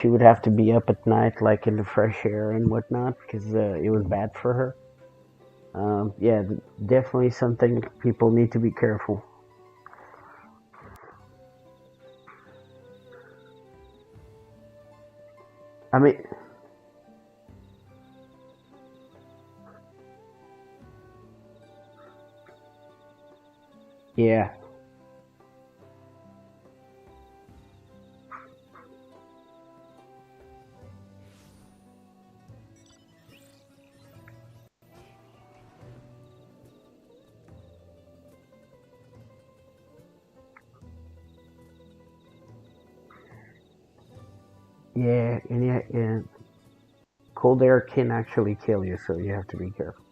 She would have to be up at night, like in the fresh air and whatnot, because it was bad for her. Yeah, definitely something people need to be careful. I mean, yeah, yeah. Cold air can actually kill you, so you have to be careful.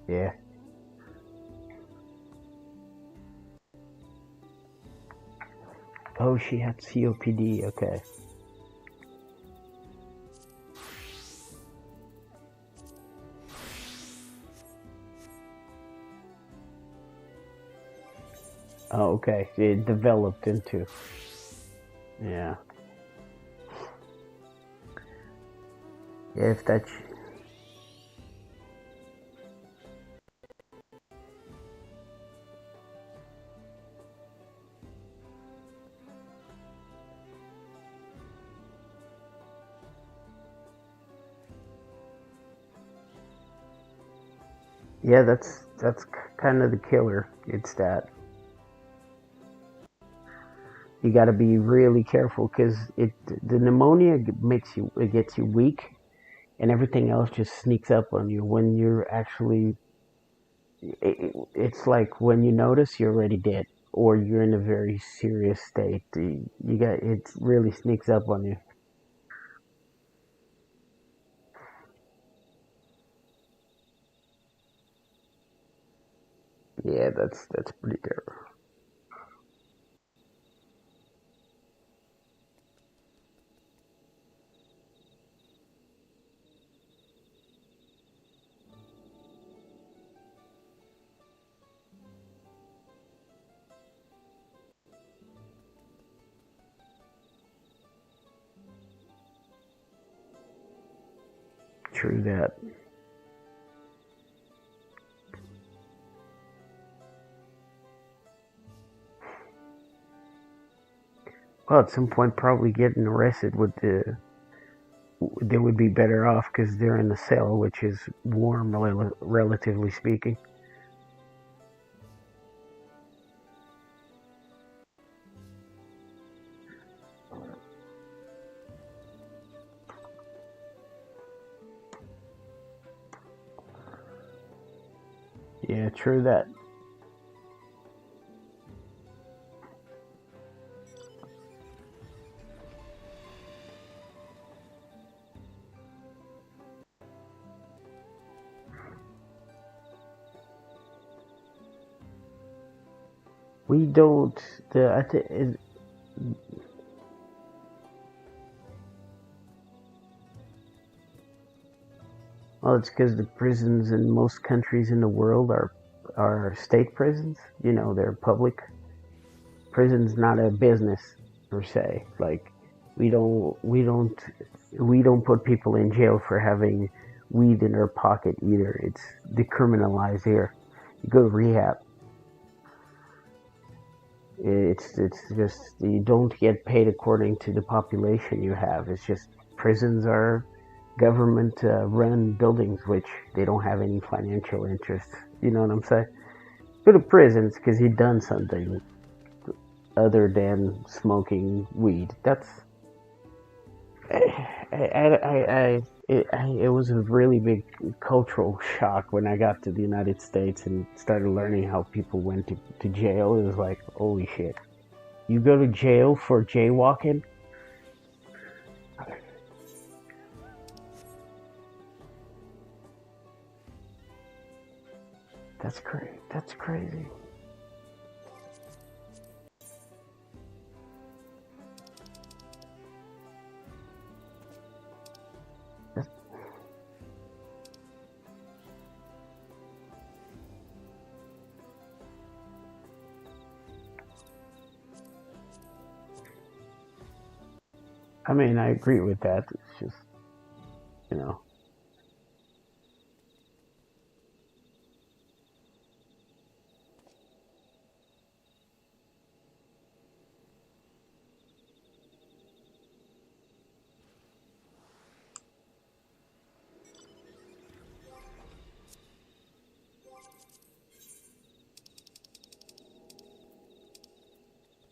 Yeah. Oh, she had COPD. Okay. Oh, okay. It developed into. Yeah. Yeah, if that's. Yeah, that's kind of the killer. It's that you got to be really careful because the pneumonia makes you it gets you weak, and everything else just sneaks up on you when you're actually. It's like when you notice you're already dead, or you're in a very serious state. You got it really sneaks up on you. Yeah, that's pretty terrible. True that. Well, at some point, probably getting arrested would they would be better off because they're in the cell, which is warm, relatively speaking. Yeah, true that. We don't. The I think. Well, it's because the prisons in most countries in the world are state prisons. You know, they're public prisons, not a business per se. Like we don't we don't we don't put people in jail for having weed in their pocket either. It's decriminalized here. You go to rehab. It's just you don't get paid according to the population you have. It's just prisons are government run buildings which they don't have any financial interest. You know what I'm saying? Go to prisons because he done something other than smoking weed. That's it was a really big cultural shock when I got to the United States and started learning how people went to jail. It was like, holy shit. You go to jail for jaywalking? That's crazy. That's crazy. I mean, I agree with that. It's just, you know.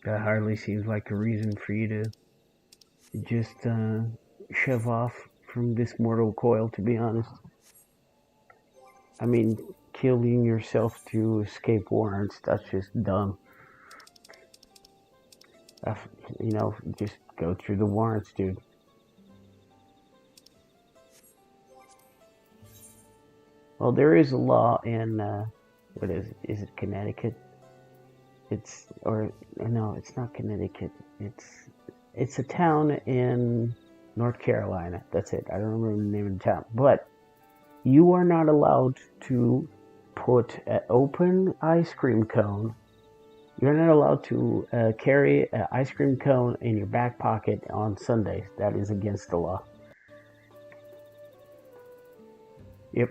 That hardly seems like a reason for you to just shove off from this mortal coil, to be honest. I mean, killing yourself to escape warrants, that's just dumb. You know, just go through the warrants, dude. Well, there is a law in, what is it? Is it Connecticut? No, it's not Connecticut. It's a town in North Carolina. That's it. I don't remember the name of the town. But you are not allowed to put an open ice cream cone. You're not allowed to carry an ice cream cone in your back pocket on Sundays. That is against the law. Yep.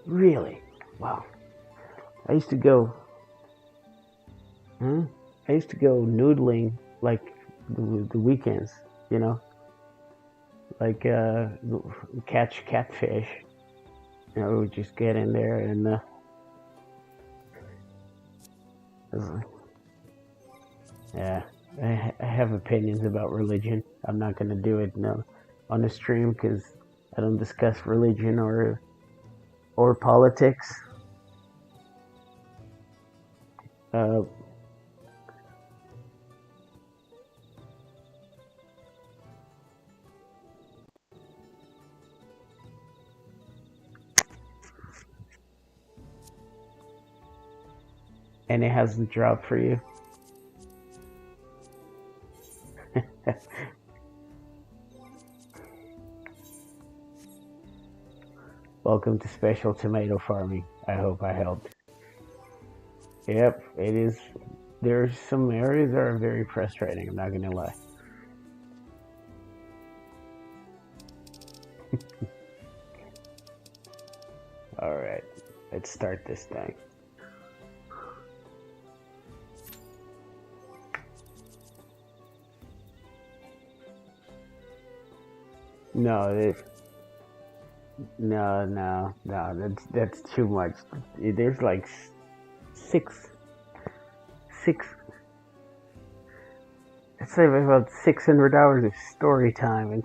Really? Wow. I used to go. I used to go noodling like the weekends, you know, like catch catfish. You know, we would just get in there and yeah. I have opinions about religion. I'm not gonna do it on the stream because I don't discuss religion or politics. Uh, and it hasn't dropped for you. Welcome to special tomato farming. I hope I helped. Yep, it is. There's some areas that are very frustrating. I'm not gonna lie. All right, let's start this thing. No, no. That's too much. There's like six. It's like about 600 hours of story time, and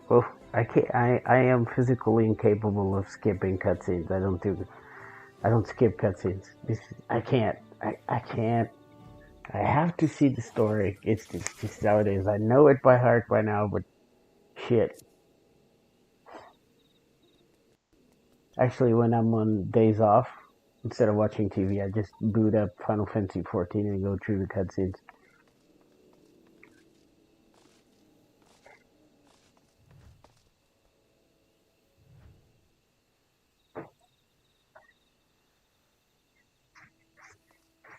well, I can't. I am physically incapable of skipping cutscenes. I don't skip cutscenes. I can't. I can't. I have to see the story. It's just how it is. I know it by heart by now, but shit. Actually, when I'm on days off, instead of watching TV, I just boot up Final Fantasy XIV and go through the cutscenes.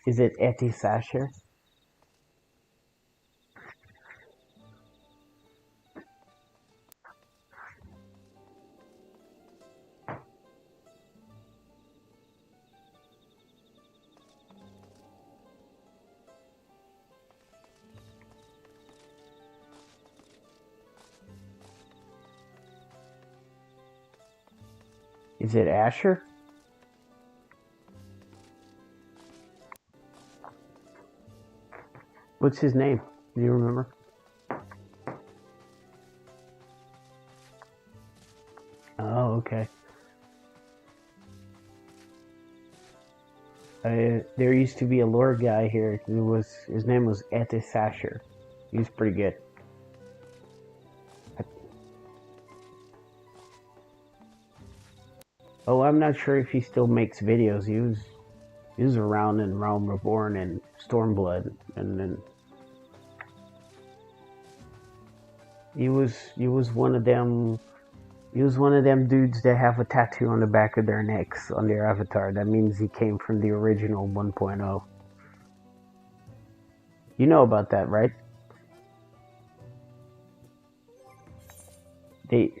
Is it Etty Sasher? Is it Asher? What's his name? Do you remember? Oh, okay. There used to be a lore guy here. His name was Etty Sasher. He was pretty good. Oh, I'm not sure if he still makes videos. He was around in Realm Reborn and Stormblood, and then he was one of them He was one of them dudes that have a tattoo on the back of their necks on their avatar. That means he came from the original 1.0. You know about that, right? They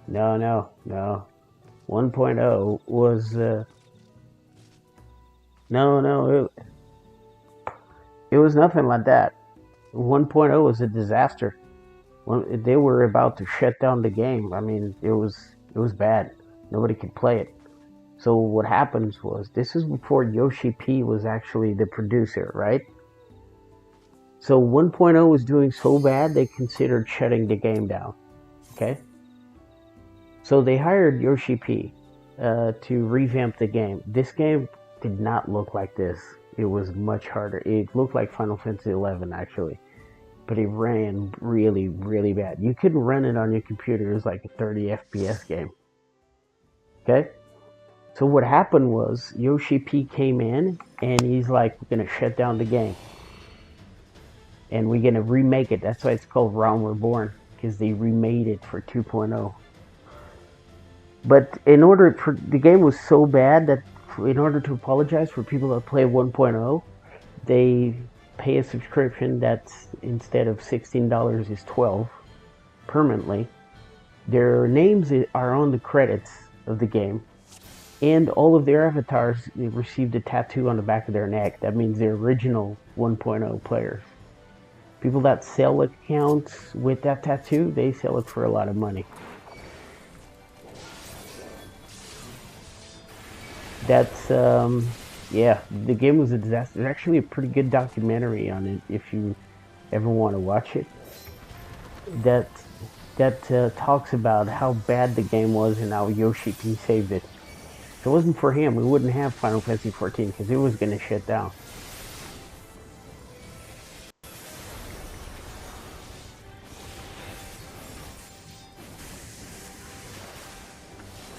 no. 1.0 was no, it was nothing like that. 1.0 was a disaster. When they were about to shut down the game. I mean, it was bad. Nobody could play it. So what happens was, this is before Yoshi P was actually the producer, right? So 1.0 was doing so bad they considered shutting the game down. Okay. So they hired Yoshi P to revamp the game. This game did not look like this. It was much harder. It looked like Final Fantasy XI actually, but it ran really, really bad. You couldn't run it on your computer. It was like a 30 FPS game. Okay. So what happened was, Yoshi P came in and he's like, we're going to shut down the game. And we're going to remake it. That's why it's called Realm Reborn, because they remade it for 2.0. But the game was so bad that in order to apologize for people that play 1.0, they pay a subscription that's, instead of $16, is $12 permanently. Their names are on the credits of the game. And all of their avatars, they received a tattoo on the back of their neck. That means they're original 1.0 players. People that sell accounts with that tattoo, they sell it for a lot of money. That's, yeah, the game was a disaster. There's actually a pretty good documentary on it if you ever want to watch it. That talks about how bad the game was and how Yoshi P saved it. If it wasn't for him, we wouldn't have Final Fantasy XIV, because it was going to shut down.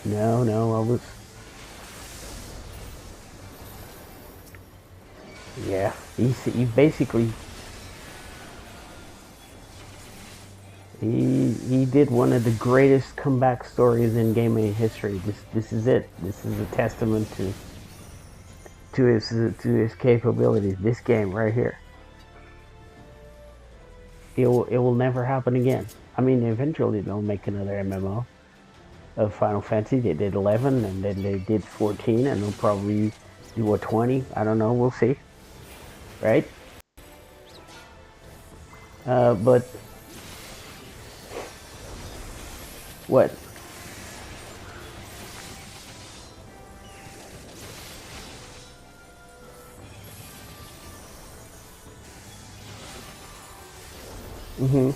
No, I was... Yeah, he basically... He did one of the greatest comeback stories in gaming history. This is it. This is a testament to his capabilities. This game right here. It will never happen again. I mean, eventually they'll make another MMO of Final Fantasy. They did 11, and then they did 14, and they'll probably do a 20. I don't know. We'll see. Right? But what? Mm-hmm.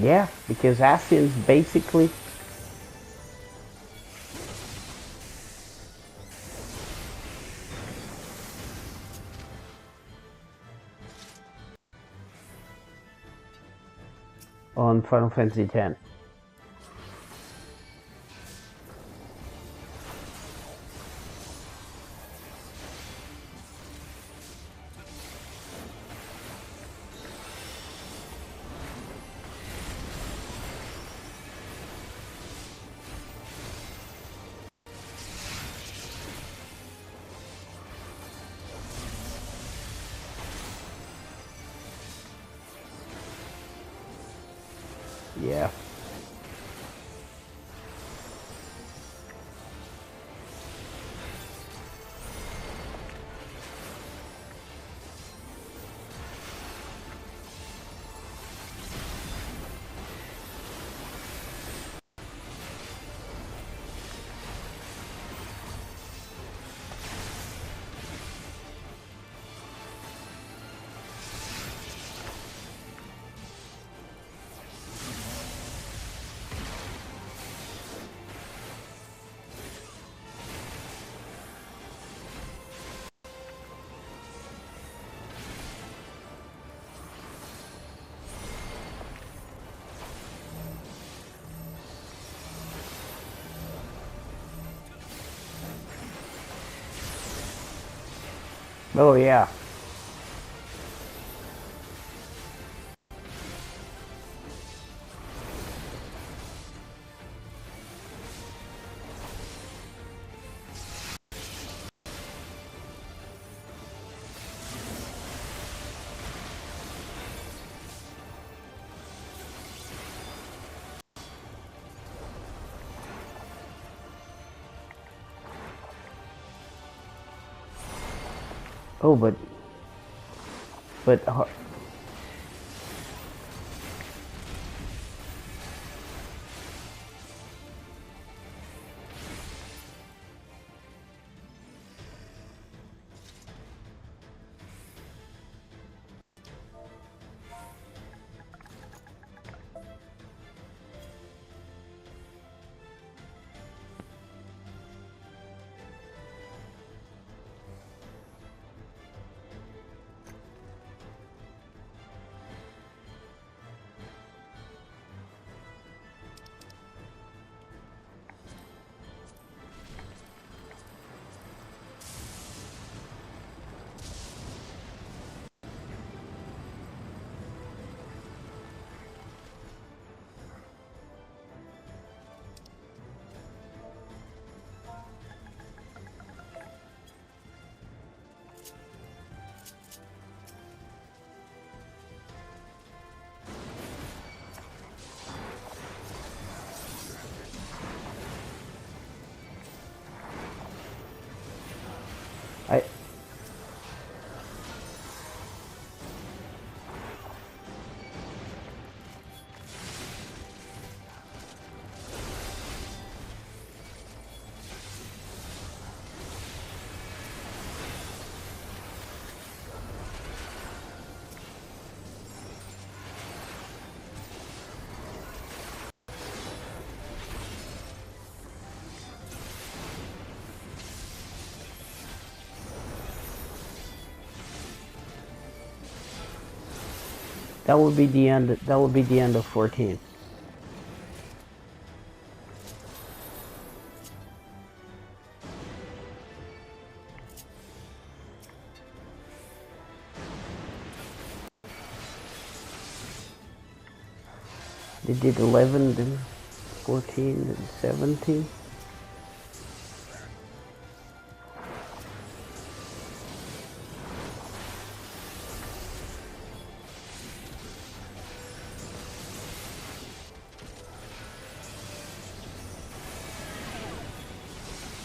Yeah, because Ascians basically... on Final Fantasy X. Yeah. Oh yeah. Oh, but I that would be the end. That would be the end of 14. They did 11, then 14, and 17.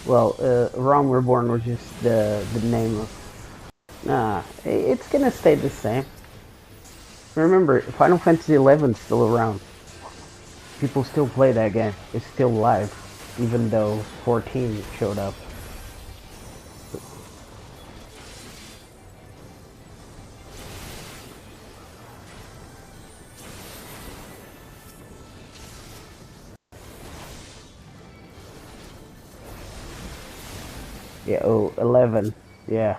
Well, Realm Reborn was just the name of. Nah, it's gonna stay the same. Remember, Final Fantasy 11's still around. People still play that game. It's still live, even though 14 showed up. Yeah, oh, 11. Yeah.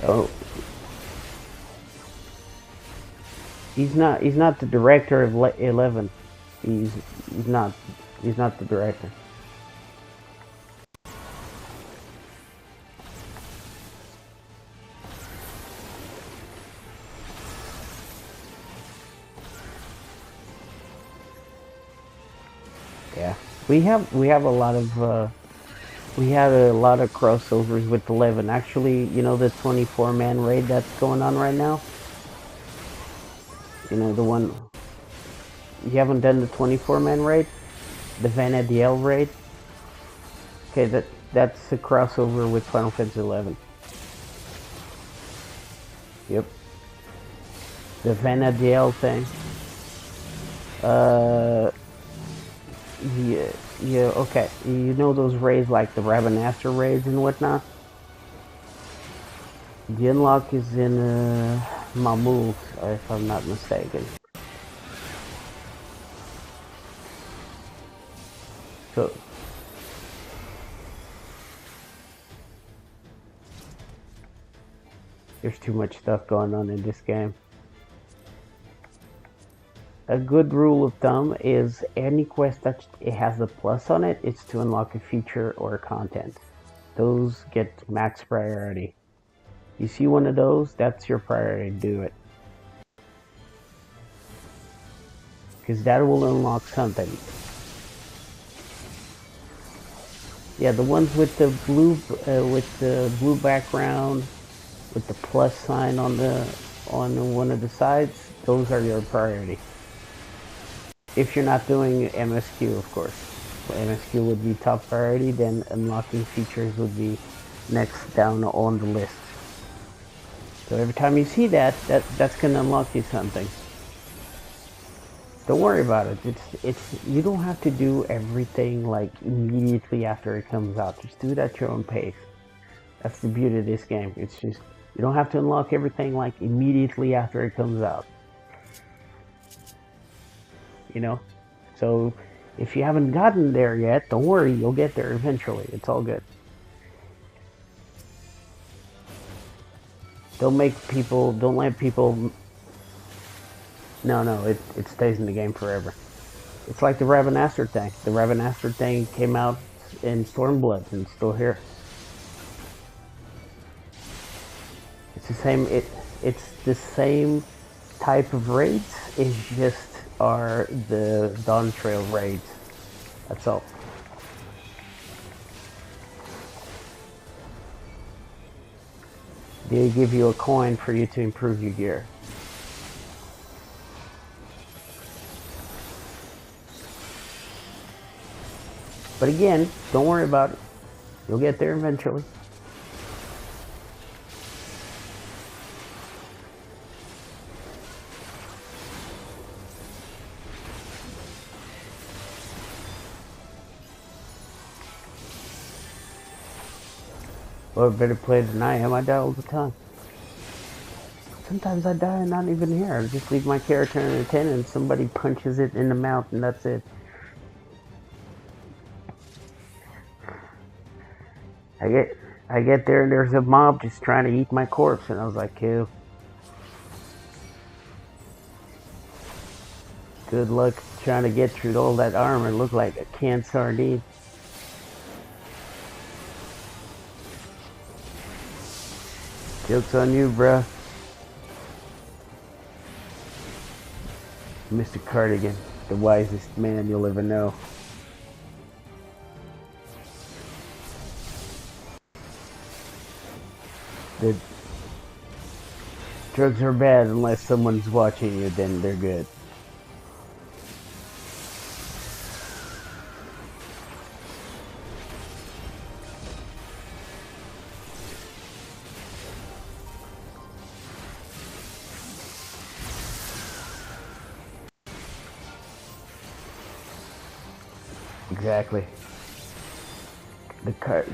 Oh, he's not. He's not the director of 11. He's he's not. He's not the director. Yeah, we have a lot of we had a lot of crossovers with 11. Actually, you know the 24-man raid that's going on right now. You know the one. You haven't done the 24-man raid? The Vanadiel raid? Okay, that's a crossover with Final Fantasy XI. Yep. The Vanadiel thing. Yeah, okay. You know those raids like the Rabanastre raids and whatnot? The unlock is in Mammoth, if I'm not mistaken. So there's too much stuff going on in this game. A good rule of thumb is any quest that it has a plus on it, it's to unlock a feature or content. Those get max priority. You see one of those, that's your priority, do it. Because that will unlock something. Yeah, the ones with the blue background, with the plus sign on one of the sides, those are your priority. If you're not doing MSQ, of course. MSQ would be top priority, then unlocking features would be next down on the list. So every time you see that's going to unlock you something. Don't worry about it. You don't have to do everything like immediately after it comes out. Just do it at your own pace. That's the beauty of this game. It's just, you don't have to unlock everything like immediately after it comes out. You know? So if you haven't gotten there yet, don't worry, you'll get there eventually. It's all good. Don't let people... No, it stays in the game forever. It's like the Rabanastre thing. The Rabanastre thing came out in Stormblood and it's still here. It's the same. It's the same type of raids. It's just are the dawntrail raids. That's all. They give you a coin for you to improve your gear. But again, don't worry about it. You'll get there eventually. Or better play than I am. I die all the time. Sometimes I die and not even here. I just leave my character in a 10 and somebody punches it in the mouth and that's it. I get there and there's a mob just trying to eat my corpse and I was like, ew. Good luck trying to get through all that armor. Look like a canned sardine. Joke's on you, bruh. Mr. Cardigan, the wisest man you'll ever know. The drugs are bad unless someone's watching you, then they're good. Exactly.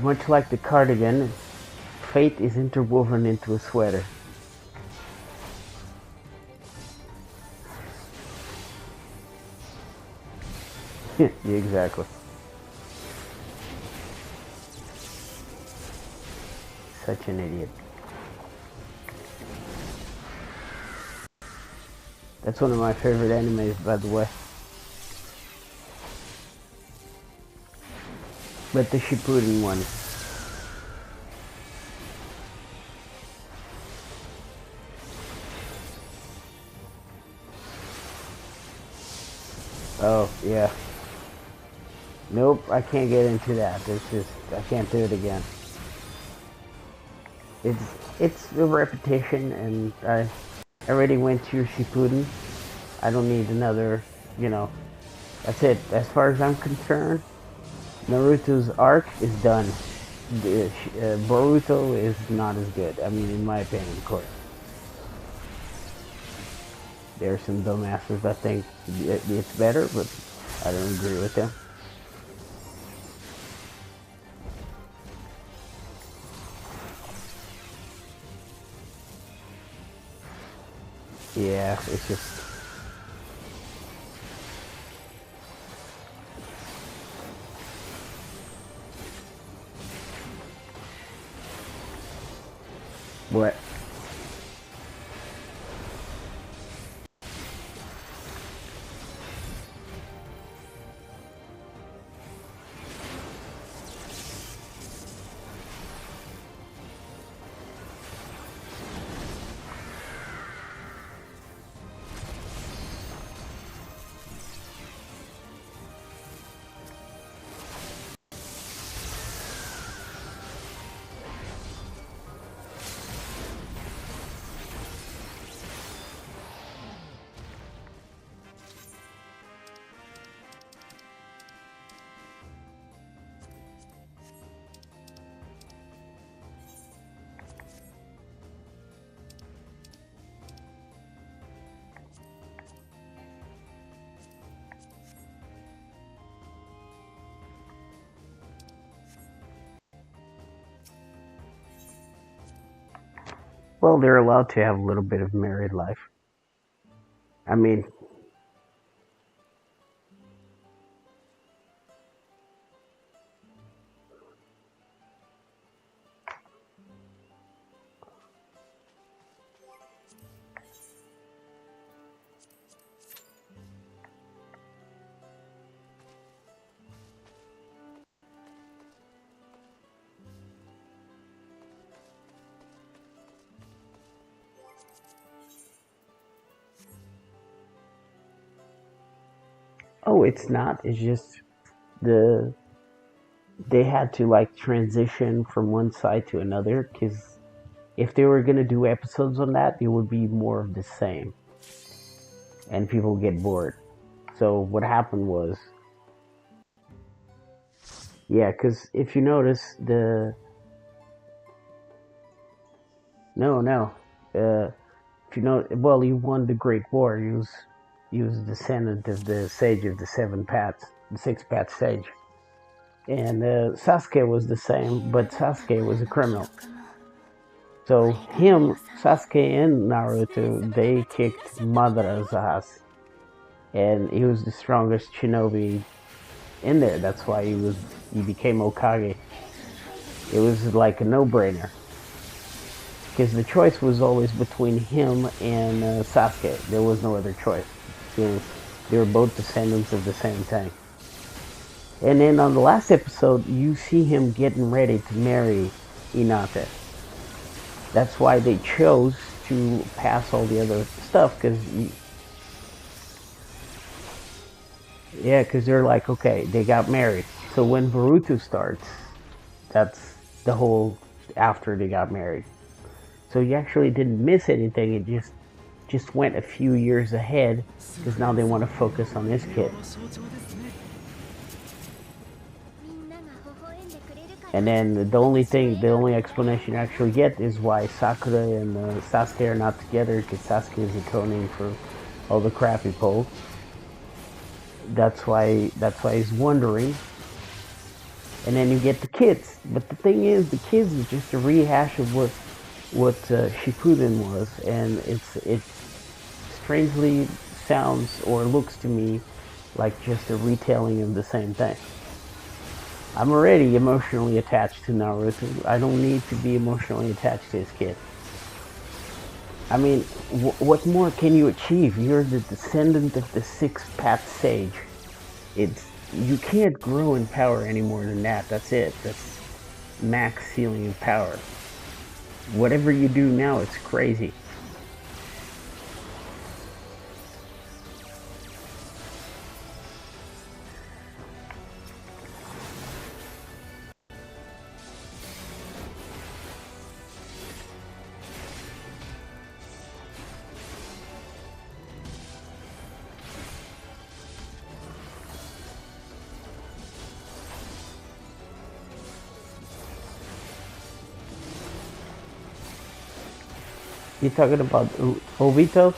Much like the cardigan, fate is interwoven into a sweater. Yeah, exactly. Such an idiot. That's one of my favorite animes, by the way. But the Shippuden one. Oh, yeah. Nope, I can't get into that. It's just, I can't do it again. It's a repetition, and I already went through Shippuden. I don't need another you know, that's it. As far as I'm concerned, Naruto's arc is done. Boruto is not as good. I mean, in my opinion, of course. There are some dumbasses that think it's better, but I don't agree with them. Yeah, it's just... What? Well, they're allowed to have a little bit of married life. I mean, oh, it's not. It's just the they had to like transition from one side to another because if they were gonna do episodes on that, it would be more of the same, and people would get bored. So what happened was, yeah, because if you notice the no, if you know, well, he won the Great War. He was descendant of the Sage of the Seven Paths, the Six Path Sage. And Sasuke was the same, but Sasuke was a criminal. So Sasuke and Naruto, they kicked Madara's ass, and he was the strongest shinobi in there. That's why he became Hokage. It was like a no-brainer because the choice was always between him and Sasuke. There was no other choice. They were both descendants of the same thing. And then on the last episode, you see him getting ready to marry Hinata. That's why they chose to pass all the other stuff, because they're like, okay, they got married. So when Boruto starts, that's the whole after they got married. So you actually didn't miss anything. It just went a few years ahead because now they want to focus on this kid. And then the only explanation you actually get is why Sakura and Sasuke are not together, because Sasuke is atoning for all the crap he pulled. That's why he's wondering. And then you get the kids. But the thing is, the kids is just a rehash of what Shippuden was, and it strangely sounds or looks to me like just a retelling of the same thing. I'm already emotionally attached to Naruto. I don't need to be emotionally attached to his kid. I mean, what more can you achieve? You're the descendant of the Sixth Path Sage. You can't grow in power any more than that. That's it. That's max ceiling of power. Whatever you do now, it's crazy. You talking about Obito?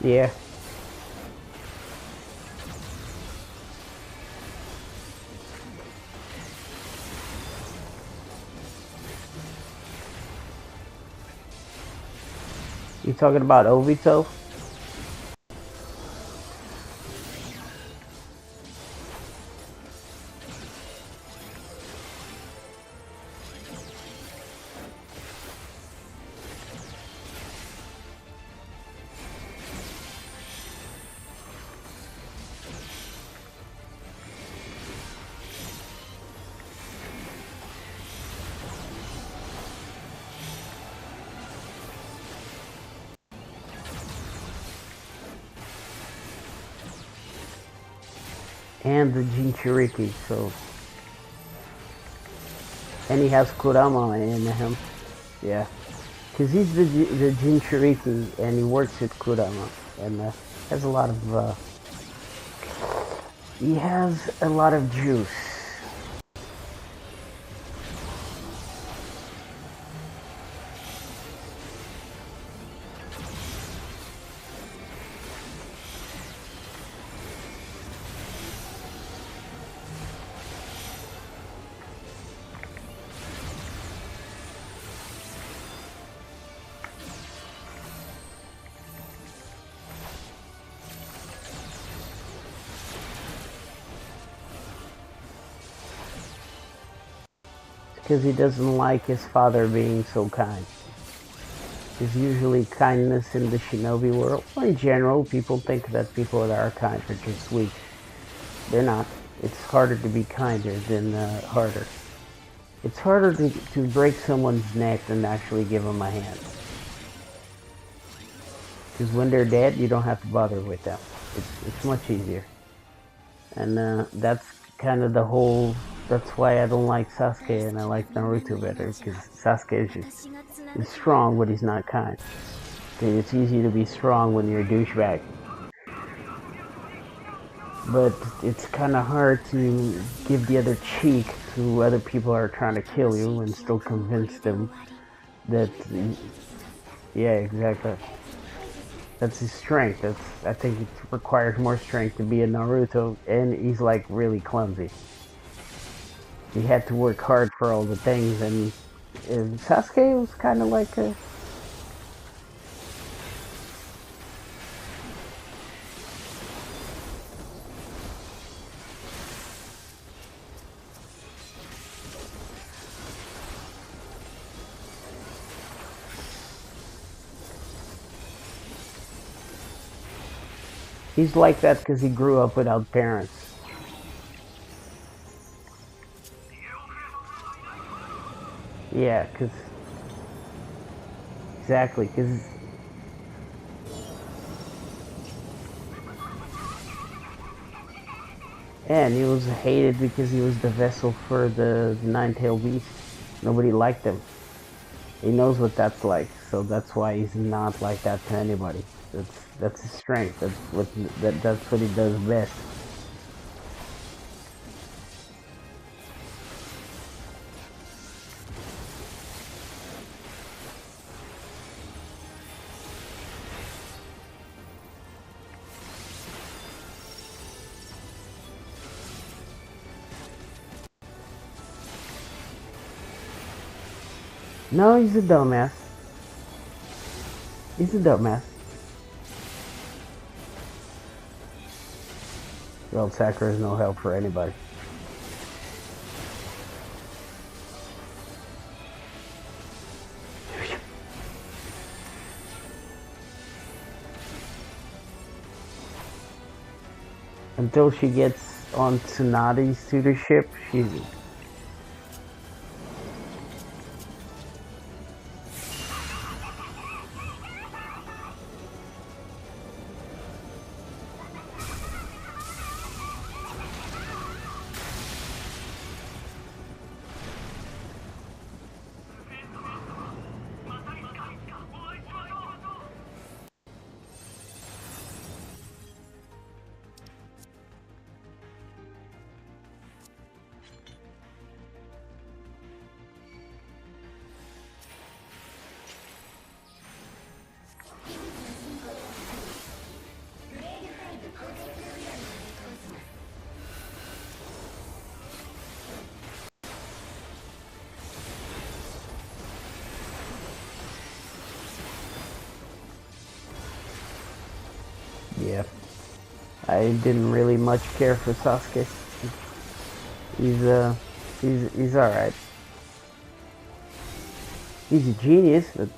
Yeah. You talking about Obito? And the Jinchuriki, so... And he has Kurama in him. Yeah. Because he's the Jinchuriki, and he works with Kurama. And has a lot of... he has a lot of juice. Because he doesn't like his father being so kind. There's usually kindness in the shinobi world. Well, in general, people think that people that are kind are just weak. They're not. It's harder to be kinder than harder. It's harder to break someone's neck than actually give them a hand. Because when they're dead, you don't have to bother with them. It's much easier. And that's kind of the whole... That's why I don't like Sasuke and I like Naruto better. Because Sasuke is strong, but he's not kind. Okay, it's easy to be strong when you're a douchebag. But it's kind of hard to give the other cheek to other people who are trying to kill you and still convince them that... Yeah, exactly. That's his strength. I think it requires more strength to be a Naruto, and he's like really clumsy. He had to work hard for all the things, and Sasuke was kind of like a... He's like that because he grew up without parents. Yeah, because... Exactly, because... And he was hated because he was the vessel for the nine-tailed beast. Nobody liked him. He knows what that's like, so that's why he's not like that to anybody. That's his strength. That's what he does best. No, he's a dumbass. He's a dumbass. Well, Sakura is no help for anybody. Until she gets on Tsunadi's tutorship, I didn't really much care for Sasuke. He's all right. He's a genius, but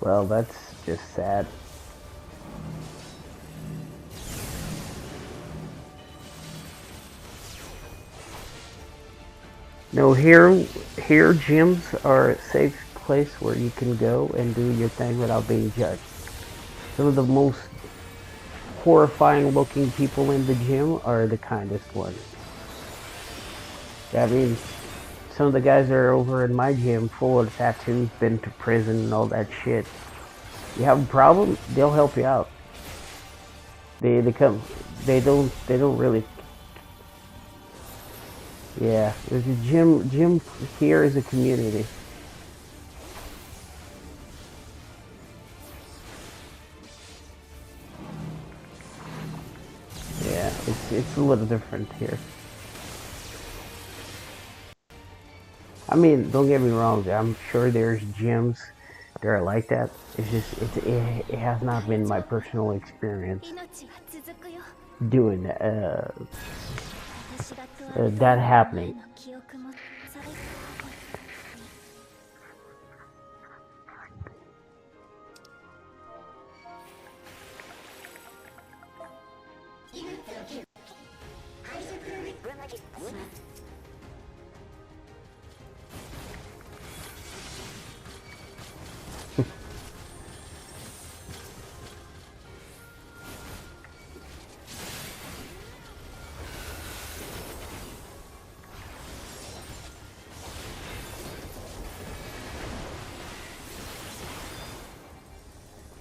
well, that's just sad. No, here gyms are a safe place where you can go and do your thing without being judged. Some of the most horrifying looking people in the gym are the kindest ones. I mean, some of the guys that are over in my gym full of tattoos, been to prison and all that shit. You have a problem, they'll help you out. They come, they don't really. Yeah, there's a gym here is a community. Yeah, it's a little different here. I mean, don't get me wrong. I'm sure there's gyms that are like that. It's just it has not been my personal experience doing that happening.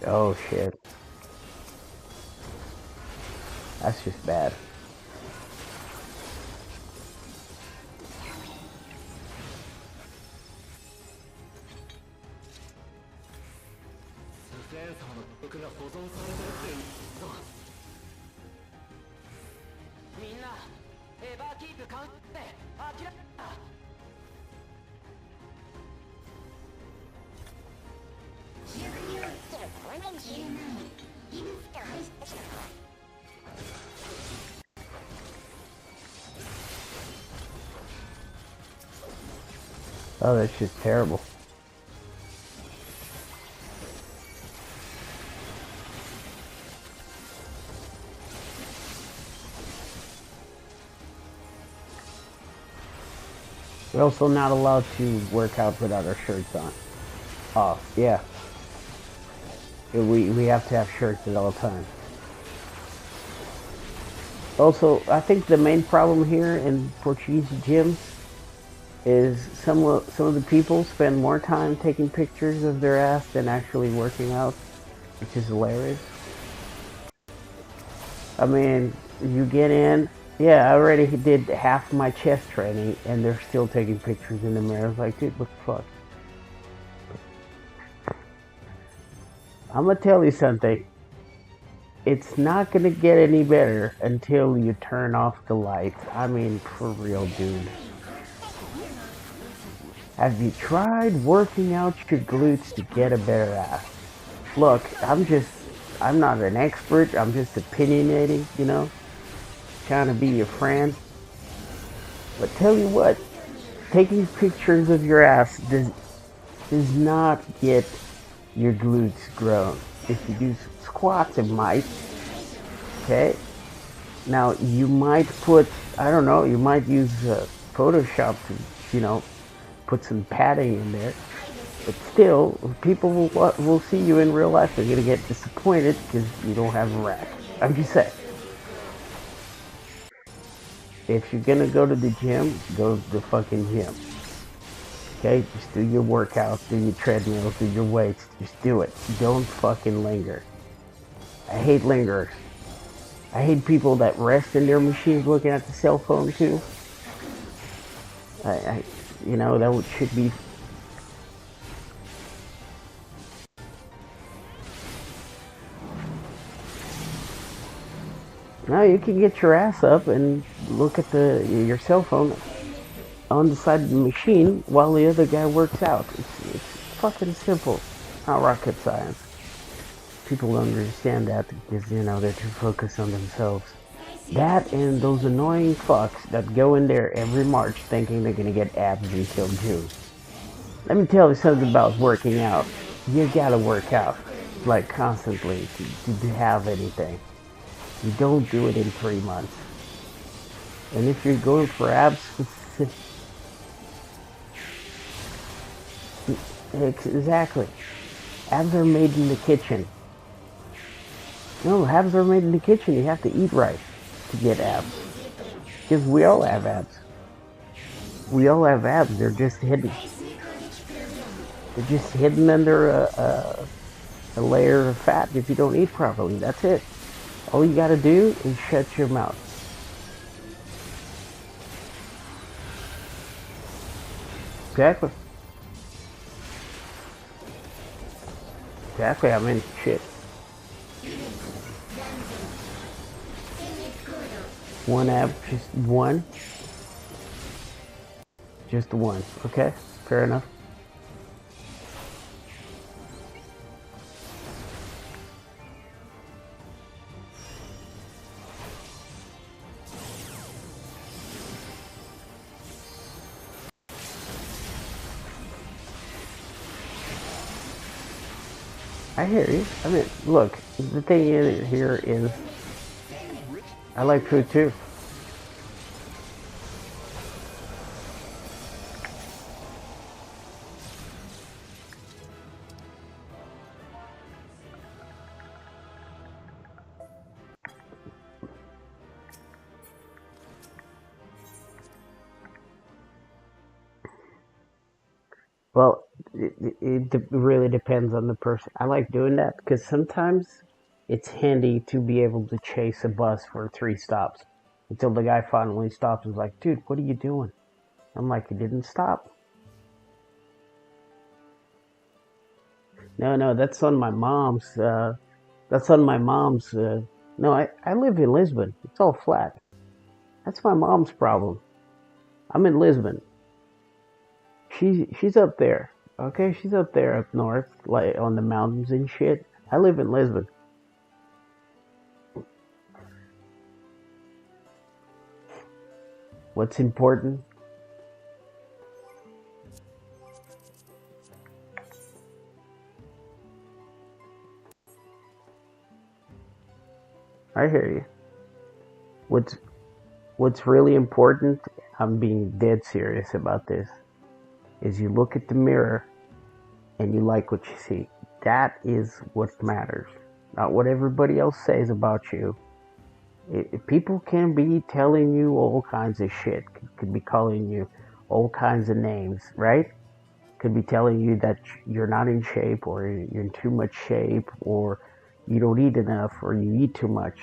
Oh shit. That's just bad. Oh, that's just terrible. We're also not allowed to work out without our shirts on. Oh, yeah. We have to have shirts at all times. Also, I think the main problem here in Portuguese gyms is some of the people spend more time taking pictures of their ass than actually working out, which is hilarious. I mean, you get in, yeah, I already did half my chest training, and they're still taking pictures in the mirror. I was like, dude, what the fuck? I'm gonna tell you something. It's not gonna get any better until you turn off the lights. I mean, for real, dude. Have you tried working out your glutes to get a better ass? Look, I'm not an expert. I'm just opinionating, trying to be your friend. But tell you what, taking pictures of your ass does not get your glutes grown. If you do squats, it might. Okay? Now, you might I don't know, you might use Photoshop to, put some padding in there. But still, people will see you in real life. They're going to get disappointed because you don't have a rack. I'm just saying. if you're gonna go to the gym, go to the fucking gym. Okay, just do your workouts, do your treadmills, do your weights. Just do it. Don't fucking linger. I hate lingerers. I hate people that rest in their machines looking at the cell phone too. That should be. No, you can get your ass up and look at your cell phone on the side of the machine while the other guy works out. It's fucking simple. It's not rocket science. People don't understand that because, they're too focused on themselves. That and those annoying fucks that go in there every March thinking they're gonna get abs until June. Let me tell you something about working out. You gotta work out, like constantly, to have anything. You don't do it in 3 months. And if you're going for abs, exactly. Abs are made in the kitchen. No, abs are made in the kitchen. You have to eat right to get abs. Because we all have abs. We all have abs. They're just hidden. They're just hidden under a layer of fat if you don't eat properly. That's it. All you gotta do is shut your mouth. Exactly. Exactly. I mean, shit. One ab, just one. Just one. Okay, fair enough. I hear you. I mean, look, the thing here is, I like food too. Well, it really depends on the person. I like doing that because sometimes it's handy to be able to chase a bus for 3 stops until the guy finally stops and is like, dude, what are you doing? I'm like, you didn't stop. No, that's on my mom's. That's on my mom's. No, I live in Lisbon. It's all flat. That's my mom's problem. I'm in Lisbon. She's up there. Okay, she's up there up north, like on the mountains and shit. I live in Lisbon. What's important? I hear you. What's What's really important, I'm being dead serious about this, is you look at the mirror and you like what you see. That is what matters. Not what everybody else says about you. People can be telling you all kinds of shit. Could be calling you all kinds of names, right? Could be telling you that you're not in shape or you're in too much shape or you don't eat enough or you eat too much.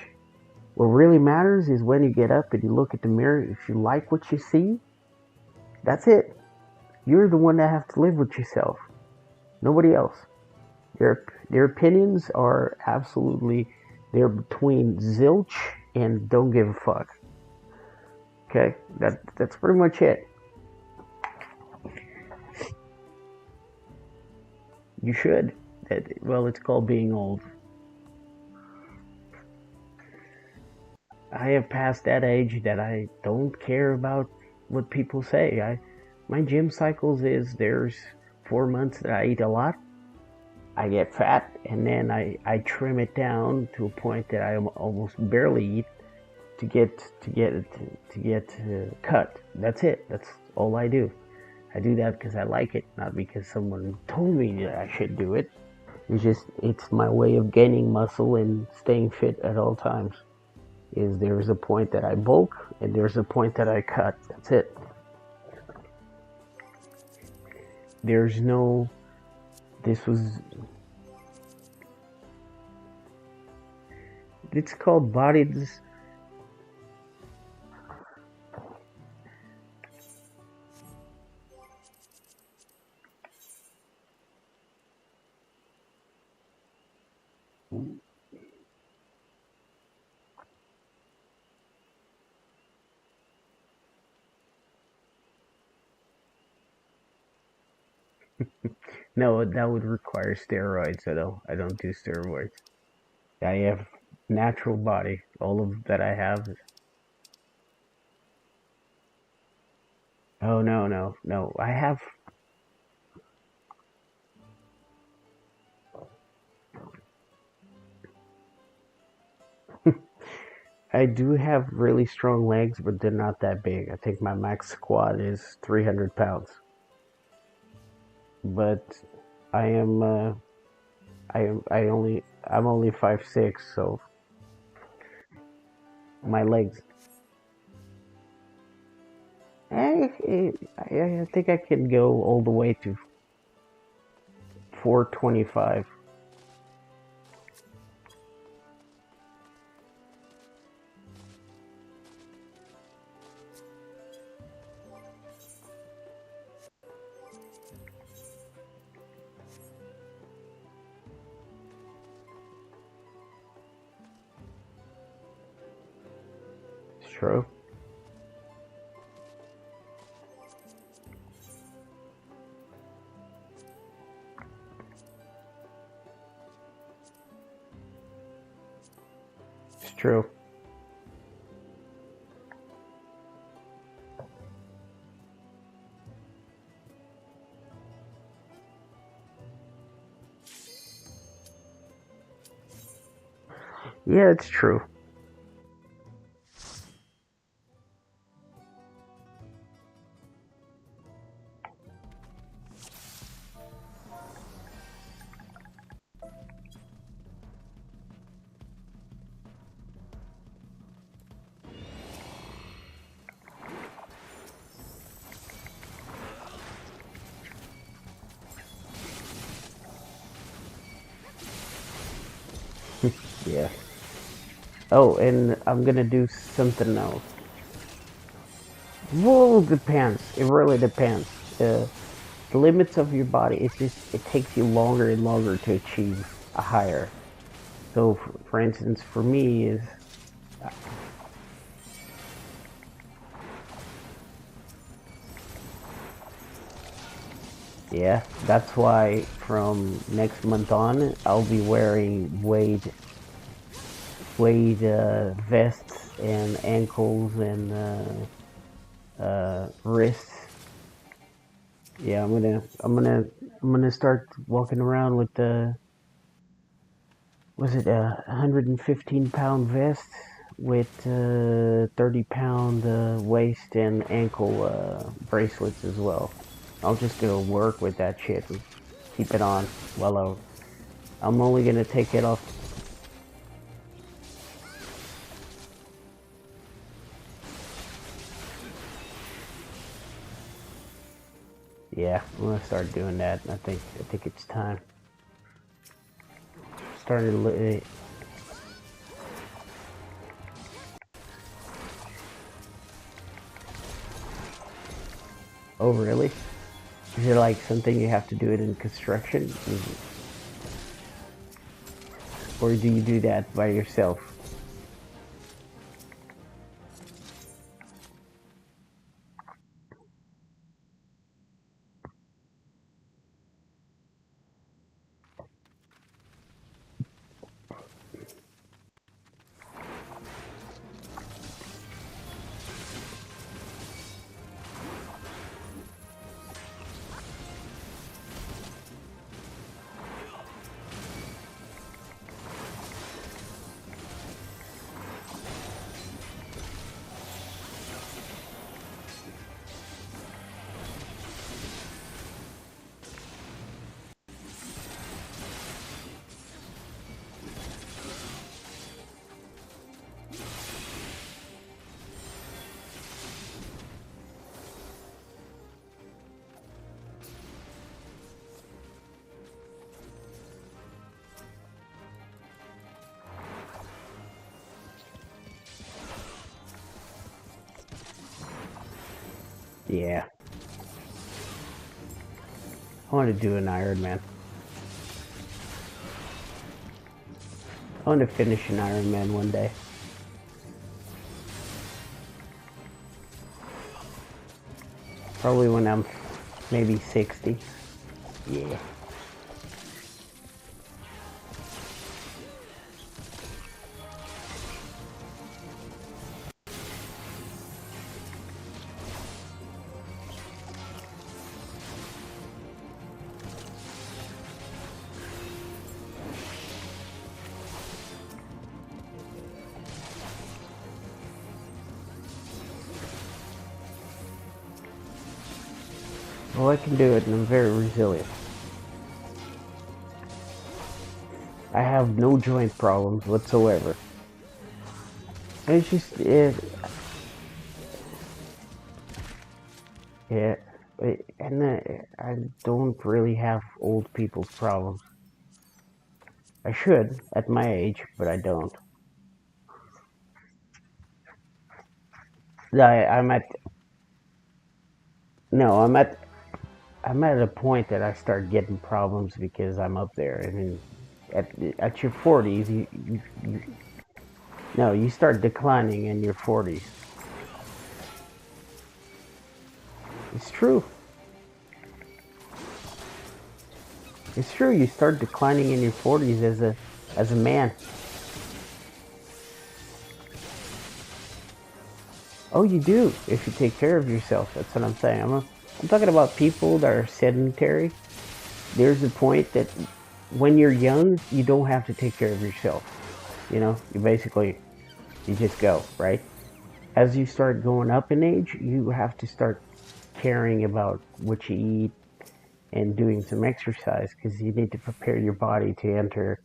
What really matters is when you get up and you look at the mirror, if you like what you see, that's it. You're the one that has to live with yourself. Nobody else. Their opinions are absolutely, they're between zilch and don't give a fuck. Okay? That's pretty much it. You should. Well, it's called being old. I have passed that age that I don't care about what people say. My gym cycles is there's 4 months that I eat a lot. I get fat and then I trim it down to a point that I almost barely eat to get cut. That's it. That's all I do. I do that because I like it, not because someone told me that I should do it. It's my way of gaining muscle and staying fit at all times. is there's a point that I bulk and there's a point that I cut. That's it. There's no, it's called body. No, that would require steroids. I don't do steroids. I have natural body. All of that I have. Oh no, no, no. I do have really strong legs, but they're not that big. I think my max squat is 300 pounds. But I am, I'm only 5'6", so my legs. I think I can go all the way to 425. It's true. It's true. Yeah, it's true. Yeah. Oh, and I'm gonna do something else. Well, depends. It really depends. The limits of your body, it takes you longer and longer to achieve a higher. So, for instance, for me is yeah. That's why from next month on, I'll be wearing weight vests and ankles and wrists. Yeah, I'm gonna start walking around with the was it a 115-pound vest with 30-pound waist and ankle bracelets as well. I'll just go work with that shit and keep it on while I'm only gonna take it off. Yeah, I'm gonna start doing that. I think it's time. Started. Oh, really? Is it like something you have to do it in construction? Or do you do that by yourself? Yeah. I want to do an Iron Man. I want to finish an Iron Man one day. Probably when I'm maybe 60. Yeah. Well, I can do it, and I'm very resilient. I have no joint problems whatsoever. It's just, yeah, and I don't really have old people's problems. I should at my age, but I don't. I'm at no, I'm at a point that I start getting problems because I'm up there. I mean, at your 40s, no, you start declining in your 40s. It's true. It's true. You start declining in your 40s as a man. Oh, you do if you take care of yourself. That's what I'm saying. I'm talking about people that are sedentary. There's a point that when you're young, you don't have to take care of yourself. You know, you just go, right? As you start going up in age, you have to start caring about what you eat and doing some exercise because you need to prepare your body to enter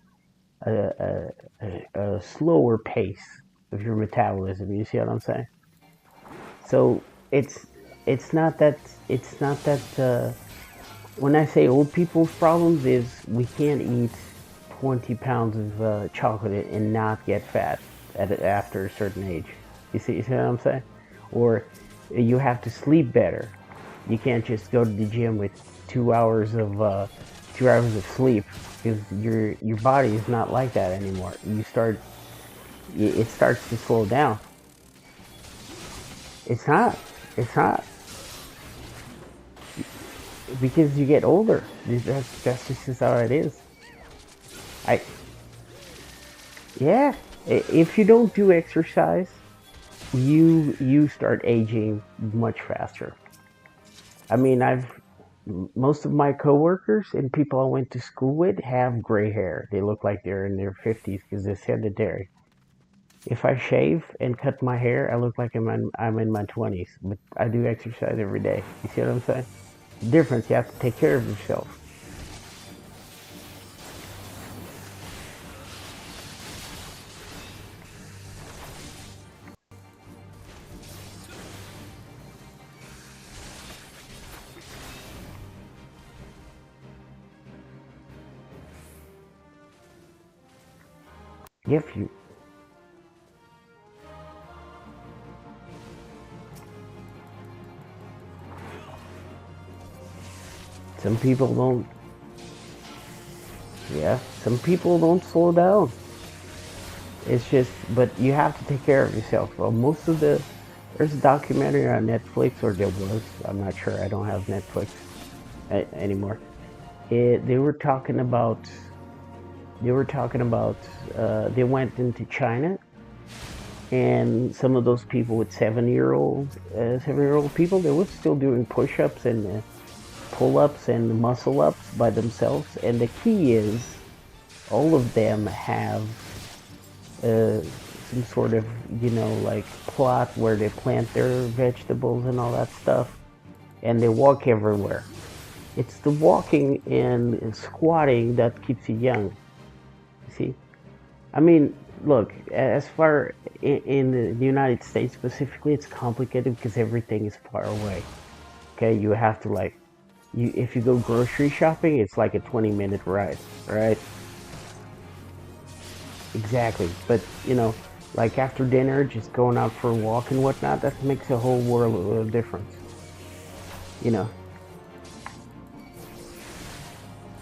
a slower pace of your metabolism. You see what I'm saying? So it's it's not that it's not that when I say old people's problems is we can't eat 20 pounds of chocolate and not get fat after a certain age. You see what I'm saying? Or you have to sleep better. You can't just go to the gym with 2 hours of sleep because your body is not like that anymore. It starts to slow down. It's not. It's not because you get older. That's just how it is. I Yeah. If you don't do exercise, you start aging much faster. I mean, I've most of my coworkers and people I went to school with have gray hair. They look like they're in their 50s because they're sedentary. If I shave and cut my hair, I look like I'm in my 20s. But I do exercise every day. You see what I'm saying? The difference, you have to take care of yourself. If you, some people don't, yeah, some people don't slow down. It's just, but you have to take care of yourself. Well, there's a documentary on Netflix, or there was, I'm not sure, I don't have Netflix anymore. They were talking about, they went into China, and some of those people with 7-year-old people, they were still doing push-ups and pull-ups and muscle-ups by themselves. And the key is, all of them have some sort of, like plot where they plant their vegetables and all that stuff, and they walk everywhere. It's the walking and squatting that keeps you young. See, I mean, look, as far in the United States specifically, it's complicated because everything is far away. Okay, you have to if you go grocery shopping, it's like a 20-minute ride, right? Exactly, but like after dinner, just going out for a walk and whatnot, that makes a whole world of difference. you know.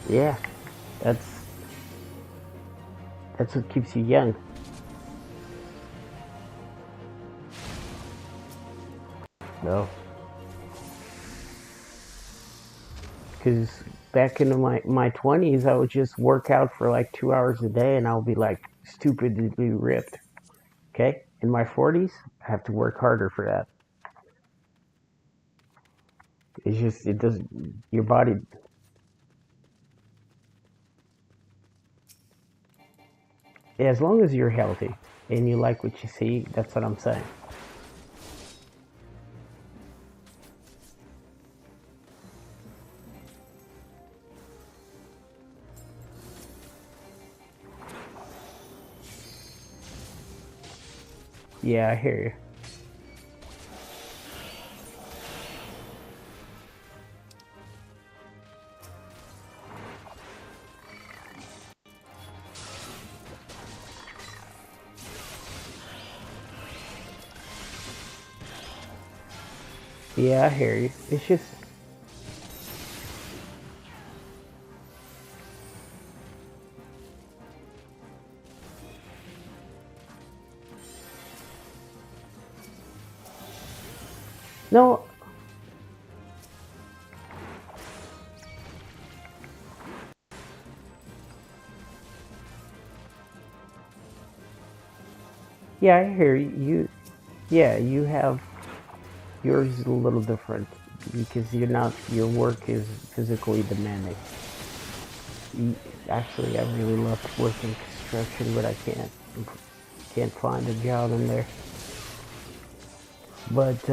Yeah, that's what keeps you young. No, because back in my 20s, I would just work out for like 2 hours a day, and I'll be like stupidly ripped. Okay, in my 40s, I have to work harder for that. It's just it doesn't your body. As long as you're healthy and you like what you see, that's what I'm saying. Yeah, I hear you. Yeah, I hear you. It's just no. Yeah, I hear you. Yeah, you have yours is a little different because you're not. Your work is physically demanding. You, actually, I really love working construction, but I can't find a job in there. But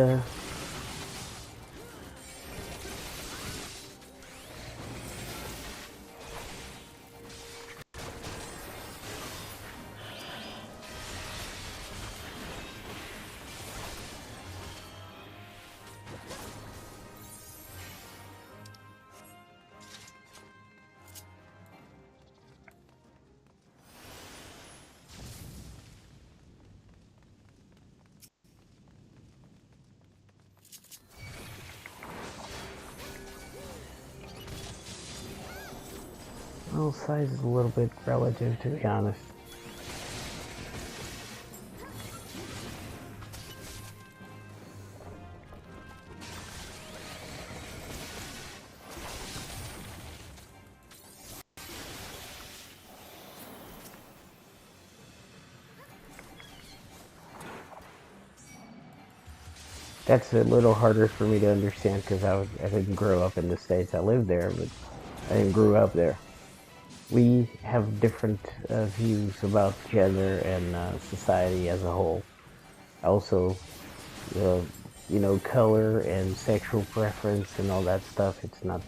well, size is a little bit relative, to be honest. That's a little harder for me to understand because I didn't grow up in the States. I lived there, but I didn't grow up there. We have different views about gender and society as a whole. Also, uh, color and sexual preference and all that stuff. It's not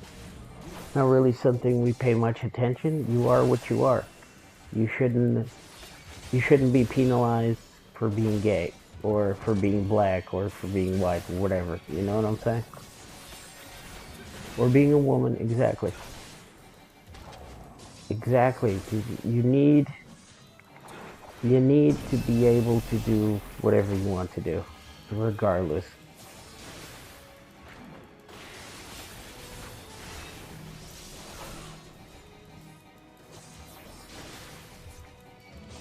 really something we pay much attention. You are what you are. You shouldn't be penalized for being gay or for being black or for being white or whatever. You know what I'm saying? Or being a woman, exactly. Exactly. You need to be able to do whatever you want to do, regardless.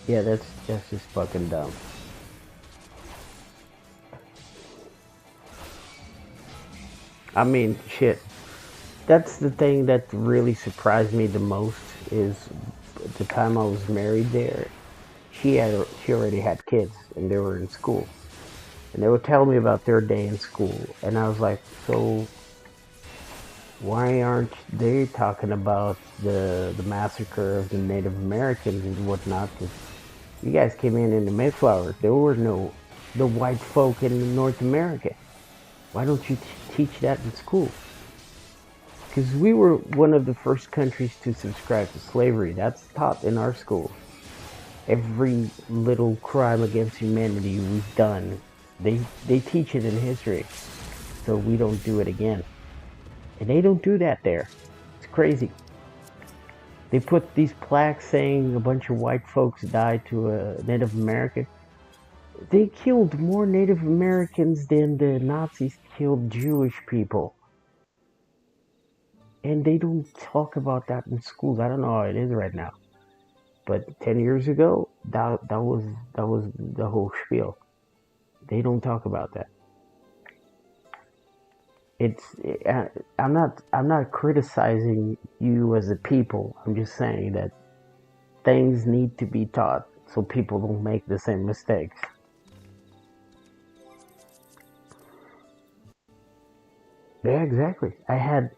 Yeah, that's just fucking dumb. I mean, shit. That's the thing that really surprised me the most is the time I was married there. She already had kids and they were in school, and they would tell me about their day in school, and I was like, so why aren't they talking about the massacre of the Native Americans and whatnot? 'Cause you guys came in the Mayflower. There were no the white folk in North America. Why don't you teach that in school? Because we were one of the first countries to subscribe to slavery. That's taught in our schools. Every little crime against humanity we've done, they teach it in history, so we don't do it again. And they don't do that there. It's crazy. They put these plaques saying a bunch of white folks died to a Native American. They killed more Native Americans than the Nazis killed Jewish people. And they don't talk about that in schools. I don't know how it is right now, but 10 years ago, that was the whole spiel. They don't talk about that. It's I'm not criticizing you as a people. I'm just saying that things need to be taught so people don't make the same mistakes. Yeah, exactly. I had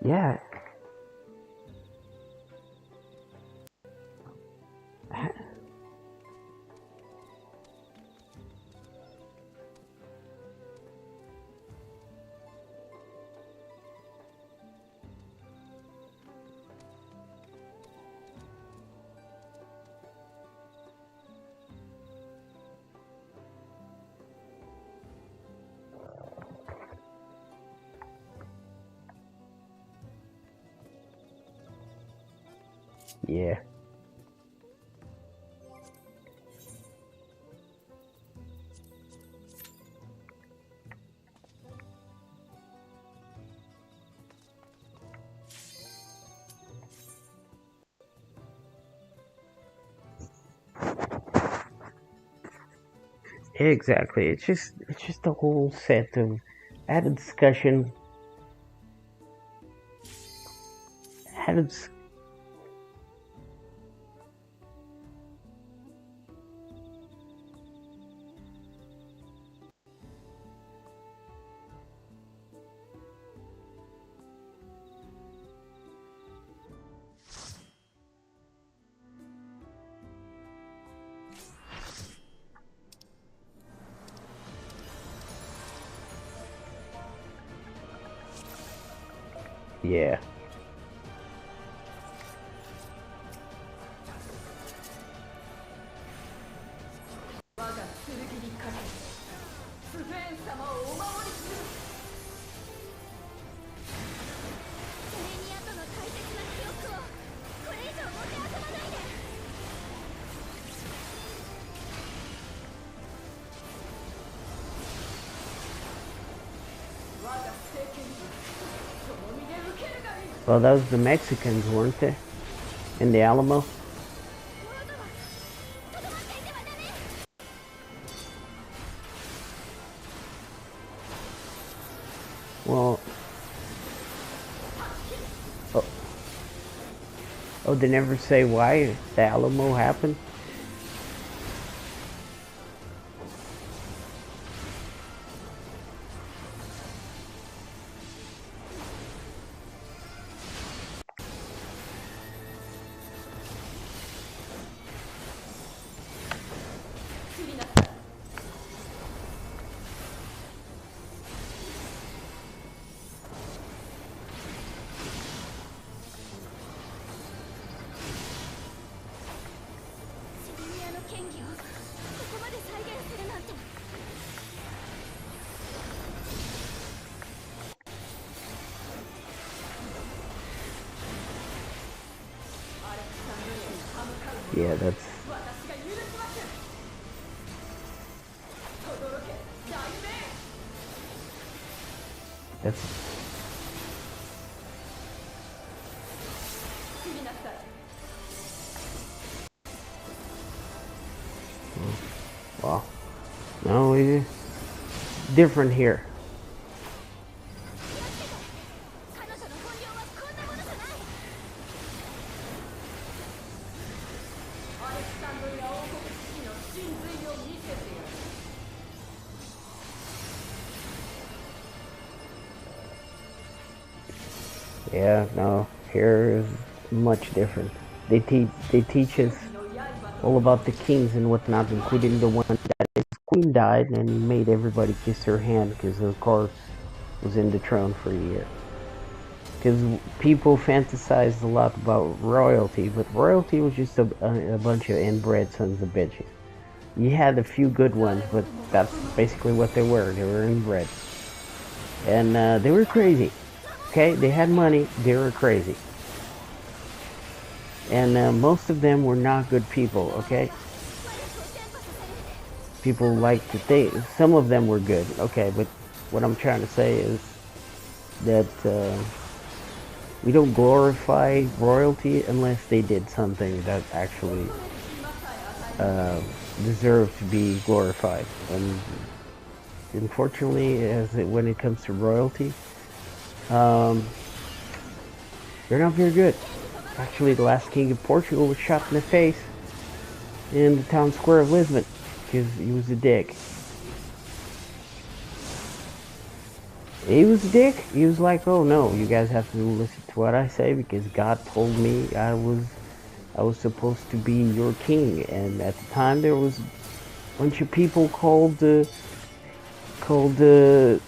yeah, yeah, exactly. It's just a whole set of had a discussion, had a dis- yeah. Well, that was the Mexicans, weren't they? In the Alamo. Well, oh, oh, they never say why the Alamo happened. Yeah, that's well. No, it's different here. Yeah, no, here is much different. They teach us all about the kings and whatnot, including the one that his queen died and made everybody kiss her hand because of course was in the throne for a year. Because people fantasized a lot about royalty, but royalty was just a bunch of inbred sons of bitches. You had a few good ones, but that's basically what they were. They were inbred, and they were crazy. Okay, they had money. They were crazy. And most of them were not good people, okay? People like to think, some of them were good, okay, but what I'm trying to say is that we don't glorify royalty unless they did something that actually deserved to be glorified. And unfortunately, when it comes to royalty, they're not very good. Actually, the last king of Portugal was shot in the face in the town square of Lisbon because he was a dick. He was a dick. He was like, "Oh no, you guys have to listen to what I say because God told me I was supposed to be your king." And at the time, there was a bunch of people called how do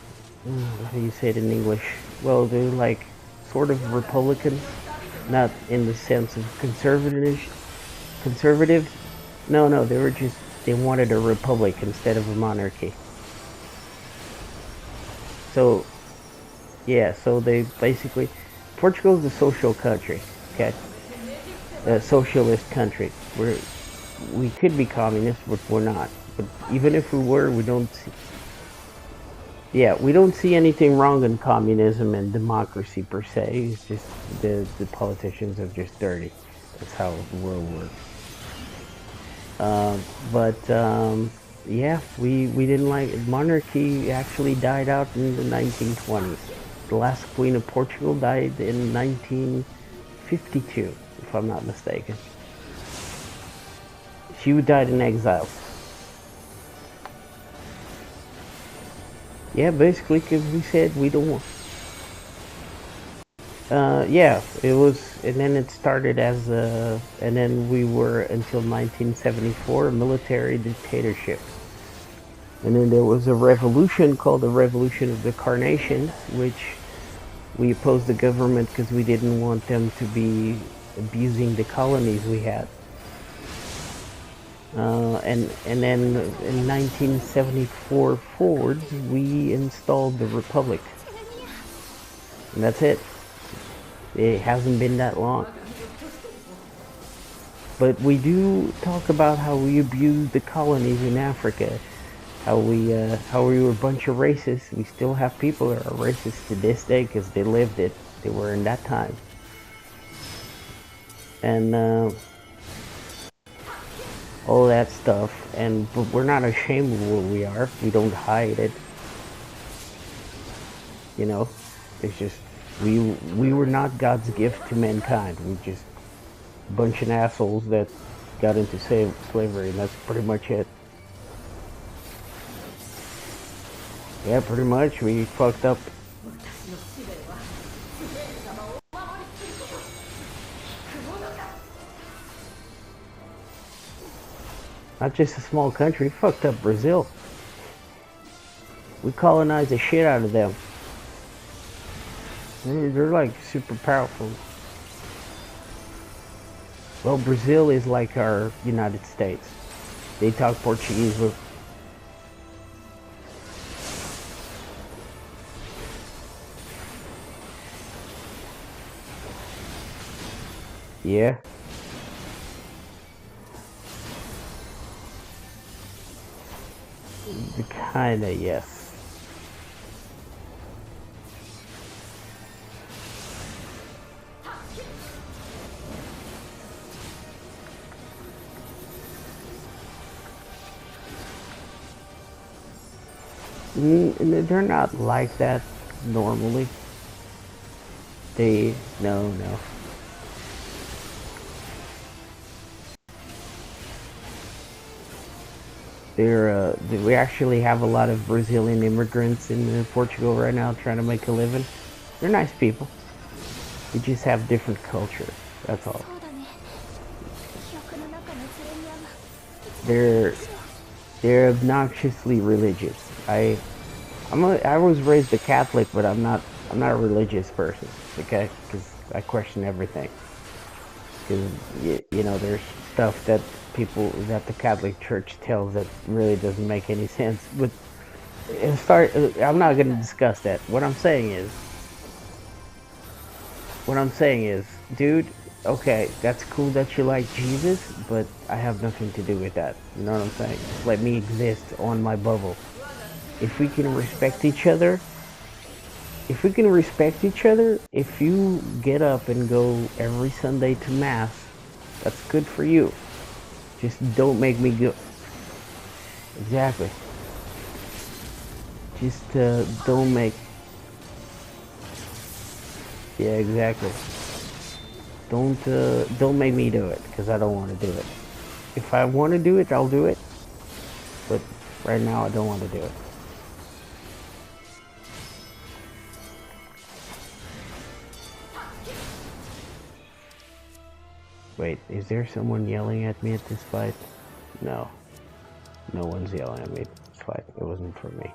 you say it in English? Well, they're like sort of Republicans, not in the sense of conservative. No, they wanted a republic instead of a monarchy. So yeah, so they basically, Portugal is a social country, okay, a socialist country. We could be communist, but we're not. But even if we were, we don't see, yeah, we don't see anything wrong in communism and democracy per se. It's just the politicians are just dirty. That's how the world works. But yeah, we didn't like monarchy. Actually died out in the 1920s. The last queen of Portugal died in 1952, if I'm not mistaken. She died in exile. Yeah, basically, because we said we don't want. Yeah, it was, and then it started as a, and then we were until 1974 a military dictatorship. And then there was a revolution called the Revolution of the Carnations, which we opposed the government because we didn't want them to be abusing the colonies we had. And then in 1974 forwards, we installed the Republic. And that's it. It hasn't been that long. But we do talk about how we abused the colonies in Africa. How we were a bunch of racists. We still have people that are racist to this day because they lived it. They were in that time. And all that stuff. But we're not ashamed of what we are. We don't hide it. You know, it's just we were not God's gift to mankind. We just a bunch of assholes that got into slavery, and that's pretty much it. Yeah, pretty much. We fucked up. Not just a small country, fucked up Brazil. We colonized the shit out of them. They're like super powerful. Well, Brazil is like our United States. They talk Portuguese with. Yeah. Kinda, yes. They're not like that normally. No. We actually have a lot of Brazilian immigrants in Portugal right now trying to make a living. They're nice people. We just have different culture. That's all. They're they're obnoxiously religious. I was raised a Catholic, but I'm not a religious person. Okay, because I question everything. Because you know, there's stuff that the Catholic Church tells that really doesn't make any sense. But I'm not going to discuss that. What I'm saying is, dude, Okay, that's cool that you like Jesus, but I have nothing to do with that. You know what I'm saying? Just let me exist on my bubble. If we can respect each other, if you get up and go every Sunday to Mass, that's good for you. Just don't make me go. Exactly. Just don't make. Yeah, exactly. Don't make me do it because I don't want to do it. If I want to do it, I'll do it. But right now, I don't want to do it. Wait, is there someone yelling at me at this fight? No. No one's yelling at me at this fight. It wasn't for me.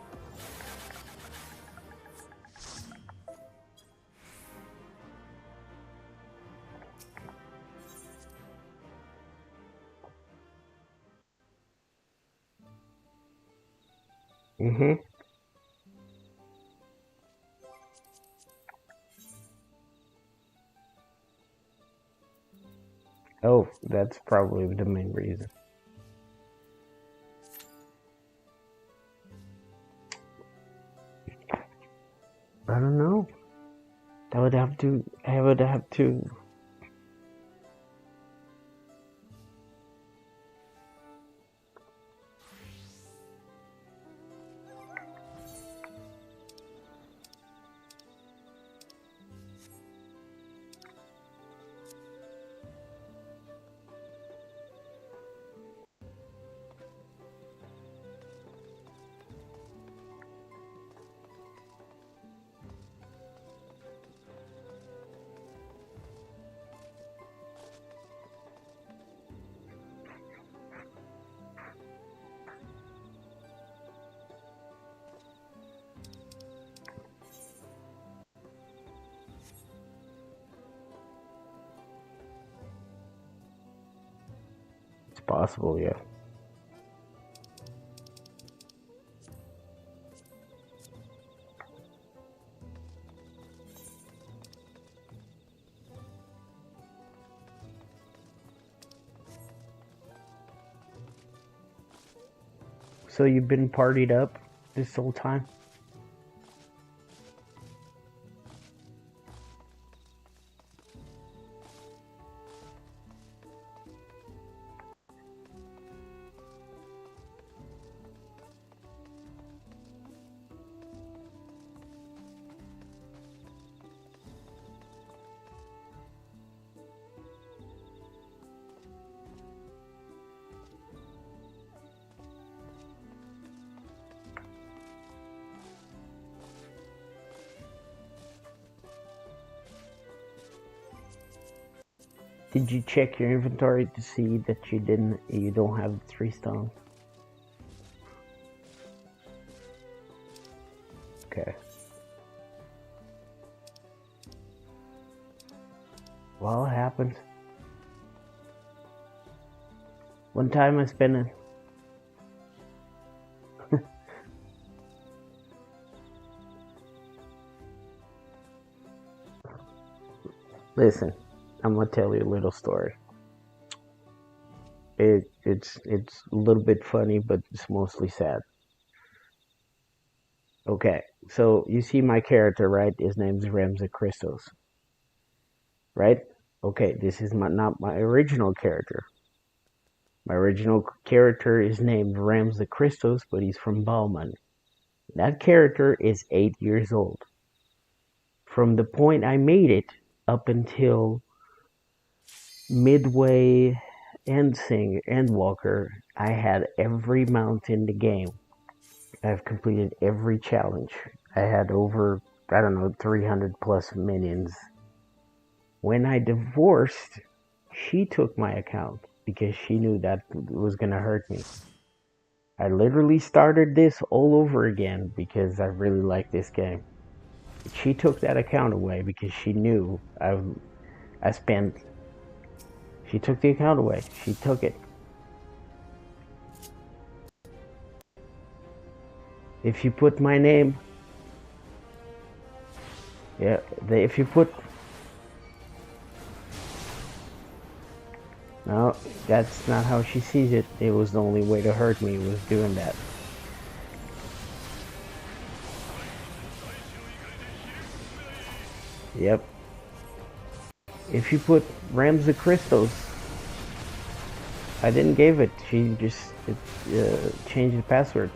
Mm-hmm. Oh, that's probably the main reason. I don't know. I would have to. It's possible, yeah. So you've been partied up this whole time? Did you check your inventory to see that you don't have 3 stones? Okay. Well, it happens. One time I spent a Listen, I'm gonna tell you a little story. It's a little bit funny, but it's mostly sad. Okay, so you see my character, right? His name's Ramza Christos, right? Okay, this is not my original character. My original character is named Ramza Christos, but he's from Bauman. That character is 8 years old. From the point I made it up until midway Endwalker, I had every mount in the game. I've completed every challenge. I had over, I don't know, 300 plus minions. When I divorced, she took my account because she knew that was going to hurt me. I literally started this all over again because I really like this game. She took that account away because she knew I spent. She took the account away. She took it. If you put my name, yeah, if you put No, that's not how she sees it. It was the only way to hurt me, was doing that. Yep. If you put Rams of Crystals, I didn't give it. She just changed the password.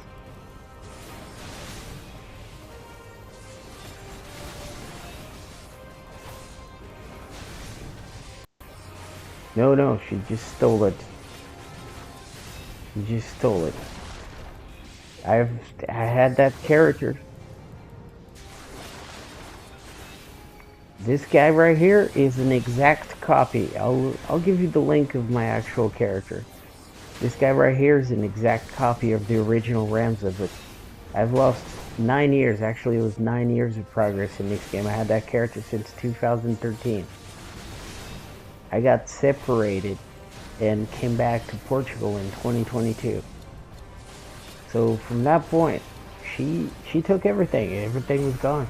No, she just stole it. She just stole it. I had that character. This guy right here is an exact copy. I'll give you the link of my actual character. This guy right here is an exact copy of the original Ramza, but I've lost 9 years. Actually, it was 9 years of progress in this game. I had that character since 2013. I got separated and came back to Portugal in 2022. So from that point, she took everything. Everything was gone.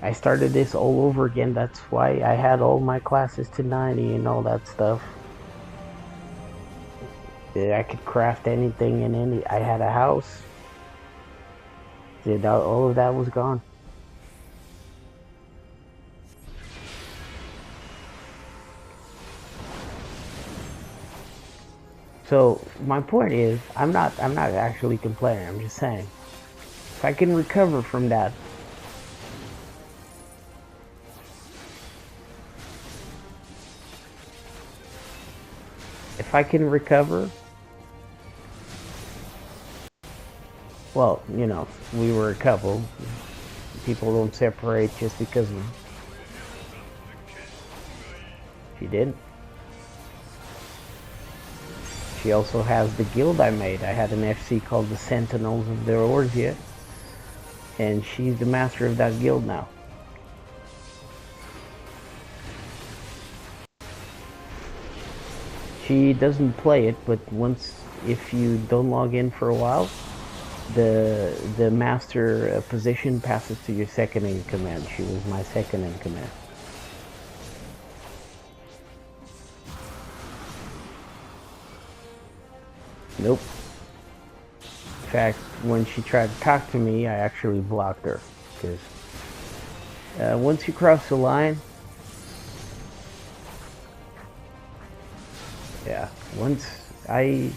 I started this all over again. That's why I had all my classes to 90 and all that stuff. I could craft anything in any. I had a house. All of that was gone. So my point is, I'm not actually complaining. I'm just saying, if I can recover from that, if I can recover, well, you know, we were a couple. People don't separate just because of. She did. She also has the guild I made. I had an FC called the Sentinels of the Orgia, and she's the master of that guild now. She doesn't play it, but once, if you don't log in for a while, the master position passes to your second in command. She was my second in command. Nope. In fact, when she tried to talk to me, I actually blocked her, because once you cross the line, yeah, once I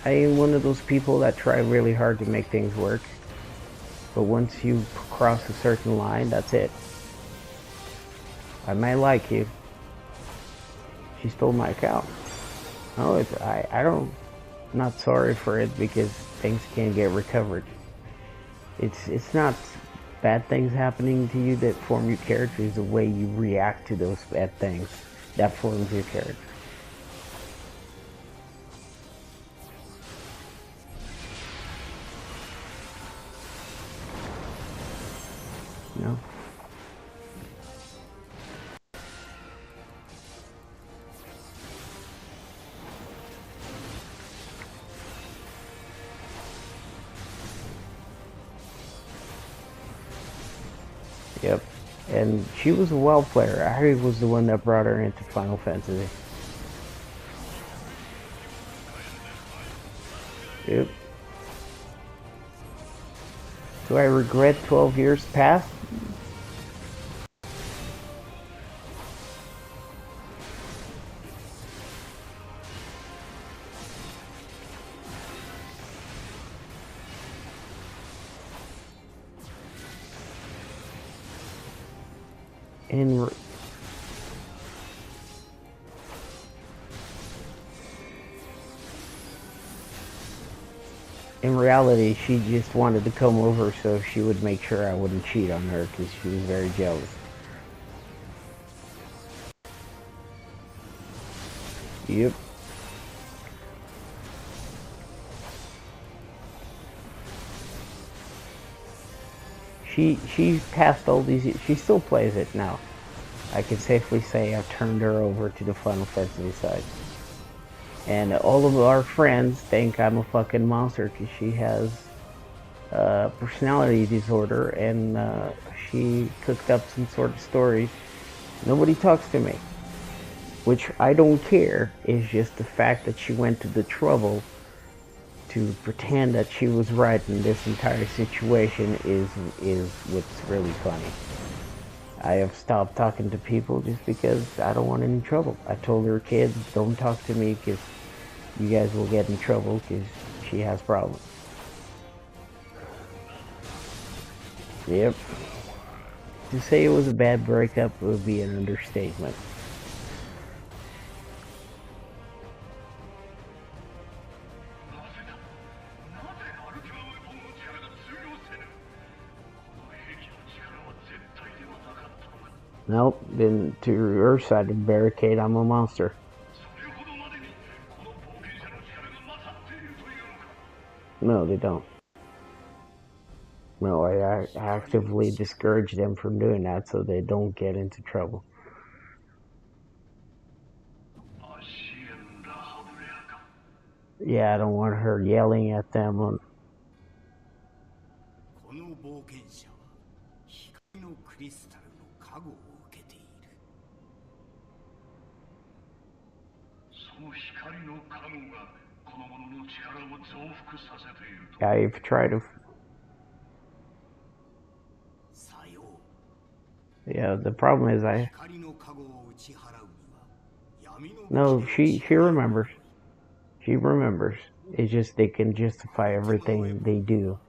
am one of those people that try really hard to make things work, but once you cross a certain line, that's it. I might like you. She stole my account. No, I don't. I'm not sorry for it, because things can get recovered. It's not bad things happening to you that form your character. It's the way you react to those bad things that forms your character. You know? Yep. And she was a WoW player. I was the one that brought her into Final Fantasy. Yep. Do I regret 12 years past? In reality, she just wanted to come over so she would make sure I wouldn't cheat on her, because she was very jealous. Yep. She passed all these. She still plays it now. I can safely say I've turned her over to the Final Fantasy side. And all of our friends think I'm a fucking monster, because she has personality disorder, and she cooked up some sort of story Nobody talks to me, which I don't care. It's just the fact that she went to the trouble to pretend that she was right in this entire situation is what's really funny. I have stopped talking to people just because I don't want any trouble. I told her kids, don't talk to me because you guys will get in trouble because she has problems. Yep. To say it was a bad breakup would be an understatement. Nope, then to her side of the barricade, I'm a monster. No, they don't. No, I actively discourage them from doing that so they don't get into trouble. Yeah, I don't want her yelling at them. I've tried to. Yeah, the problem is No, she remembers. She remembers. It's just they can justify everything they do.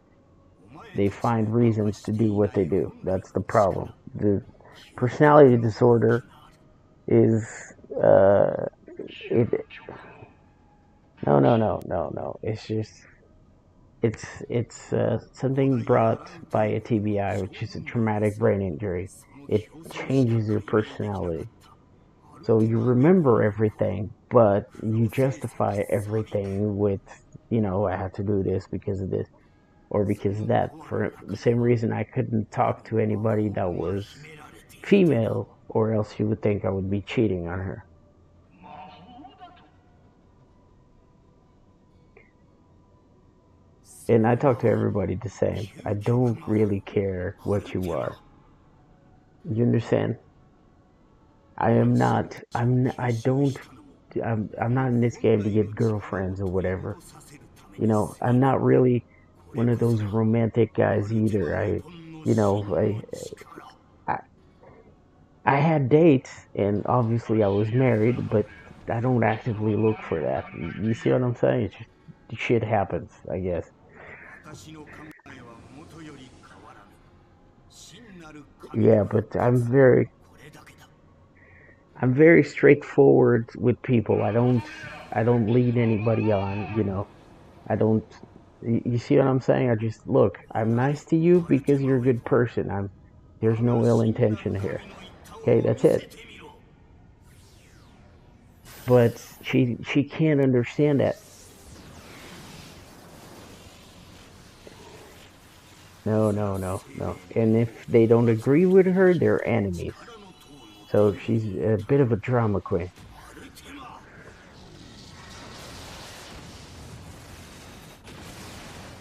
They find reasons to do what they do. That's the problem. The personality disorder is it. No. It's just it's something brought by a TBI, which is a traumatic brain injury. It changes your personality. So you remember everything, but you justify everything with, I have to do this because of this or because of that. For the same reason I couldn't talk to anybody that was female, or else she would think I would be cheating on her. And I talk to everybody the same. I don't really care what you are. You understand? I am not. I don't. I'm not in this game to get girlfriends or whatever. I'm not really one of those romantic guys either. You know, I, I had dates, and obviously I was married, but I don't actively look for that. You see what I'm saying? It's just, shit happens, I guess. Yeah, but I'm very straightforward with people. I don't lead anybody on. I don't. You see what I'm saying? I just look. I'm nice to you because you're a good person. There's no ill intention here. Okay, that's it. But she can't understand that. No. And if they don't agree with her, they're enemies. So she's a bit of a drama queen.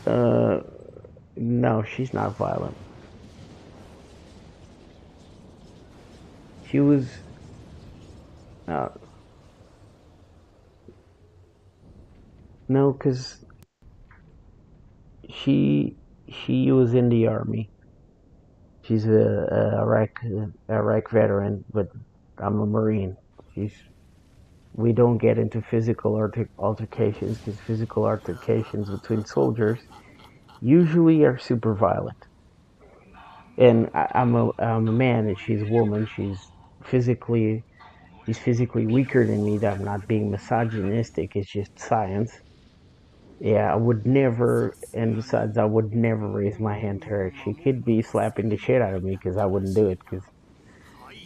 Uh, no, she's not violent. She was. Uh, no, because she she was in the army. She's a Iraq veteran, but I'm a Marine. She's We don't get into physical altercations because physical altercations between soldiers usually are super violent. And I'm a man and she's a woman. Physically she's physically weaker than me. That I'm not being misogynistic. It's just science. Yeah, I would never, and besides, I would never raise my hand to her. She could be slapping the shit out of me because I wouldn't do it. Because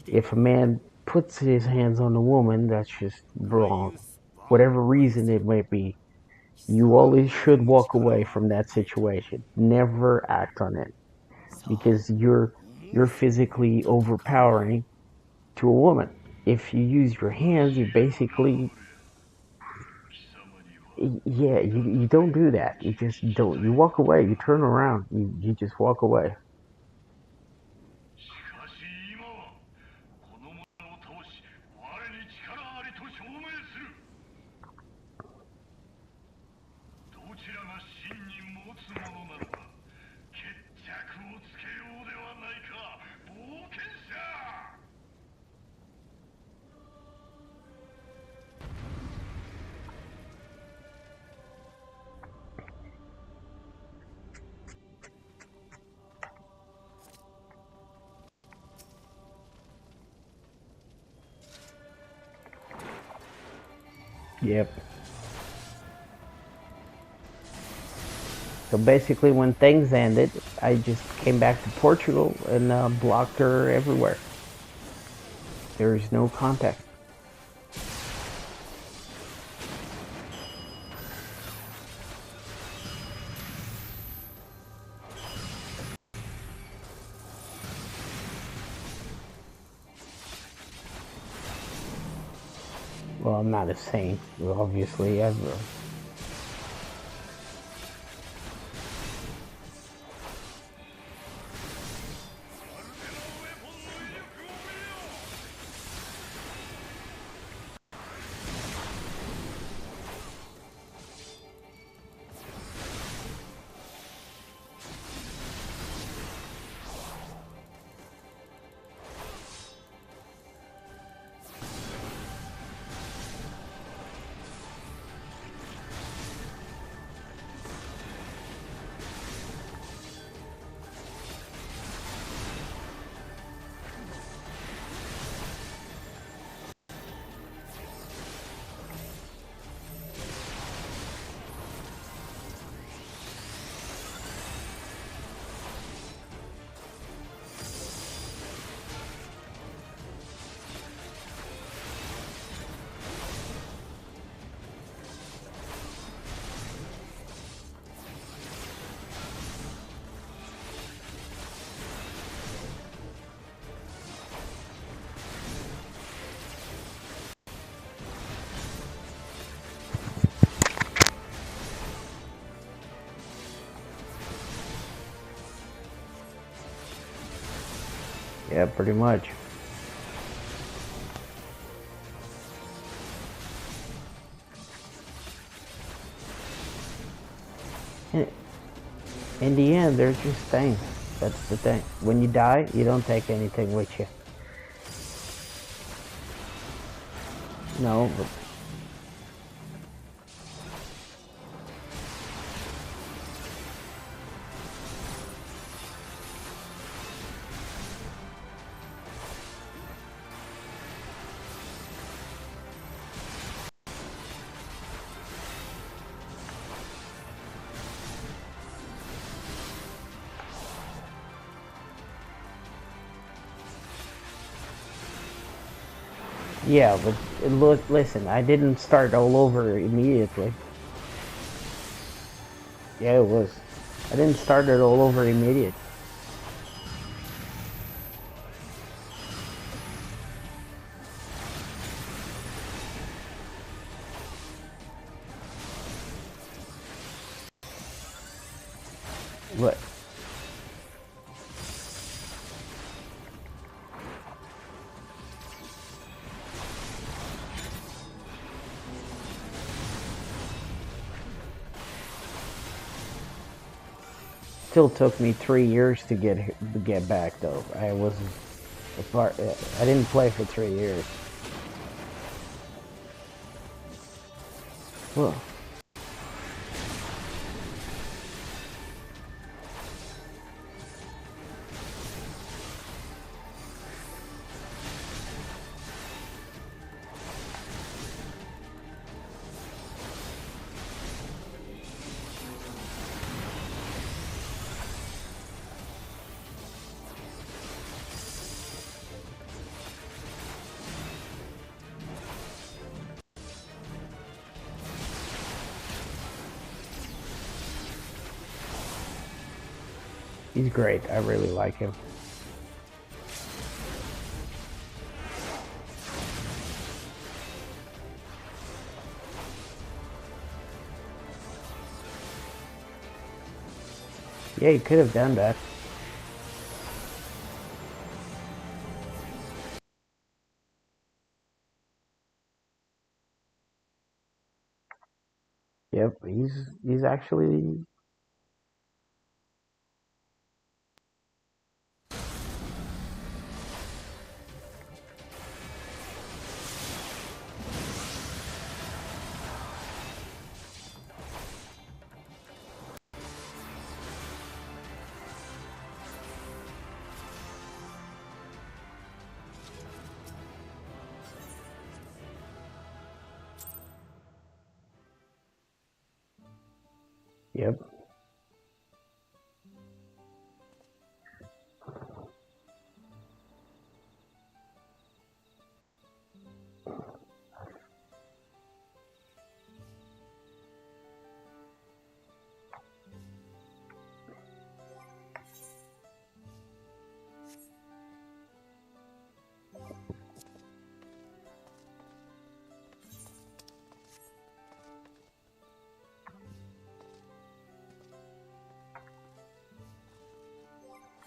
if a man puts his hands on a woman, that's just wrong. Whatever reason it may be, you always should walk away from that situation. Never act on it because you're physically overpowering to a woman. If you use your hands, you basically, yeah, you don't do that. You just don't. You walk away. You turn around. You just walk away. Yep. So basically, when things ended, I just came back to Portugal and blocked her everywhere. There's no contact. Well, I'm not a saint, obviously. Yeah, pretty much. In the end, they're just things. That's the thing. When you die, you don't take anything with you. No, but yeah, but look, listen, I didn't start all over immediately. Yeah, it was. I didn't start it all over immediately. But still took me 3 years to get back though. I wasn't a part. I didn't play for 3 years. Well, he's great. I really like him. Yeah, he could have done that. Yep, he's actually. Yep.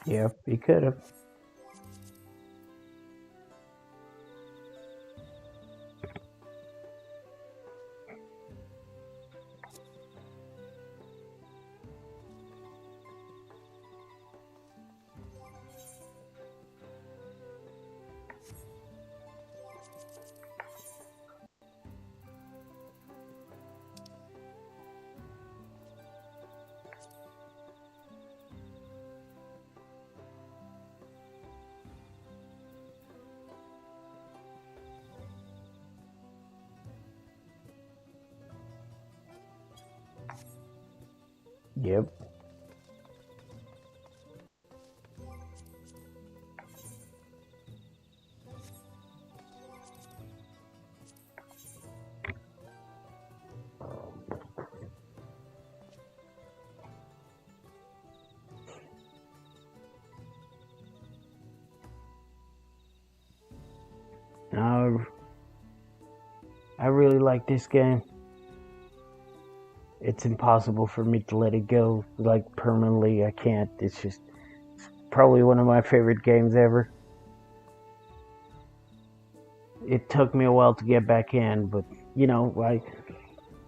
Yep, he could have. Yep. No, I really like this game. It's impossible for me to let it go like permanently. I can't. It's just probably one of my favorite games ever. It took me a while to get back in, but you know,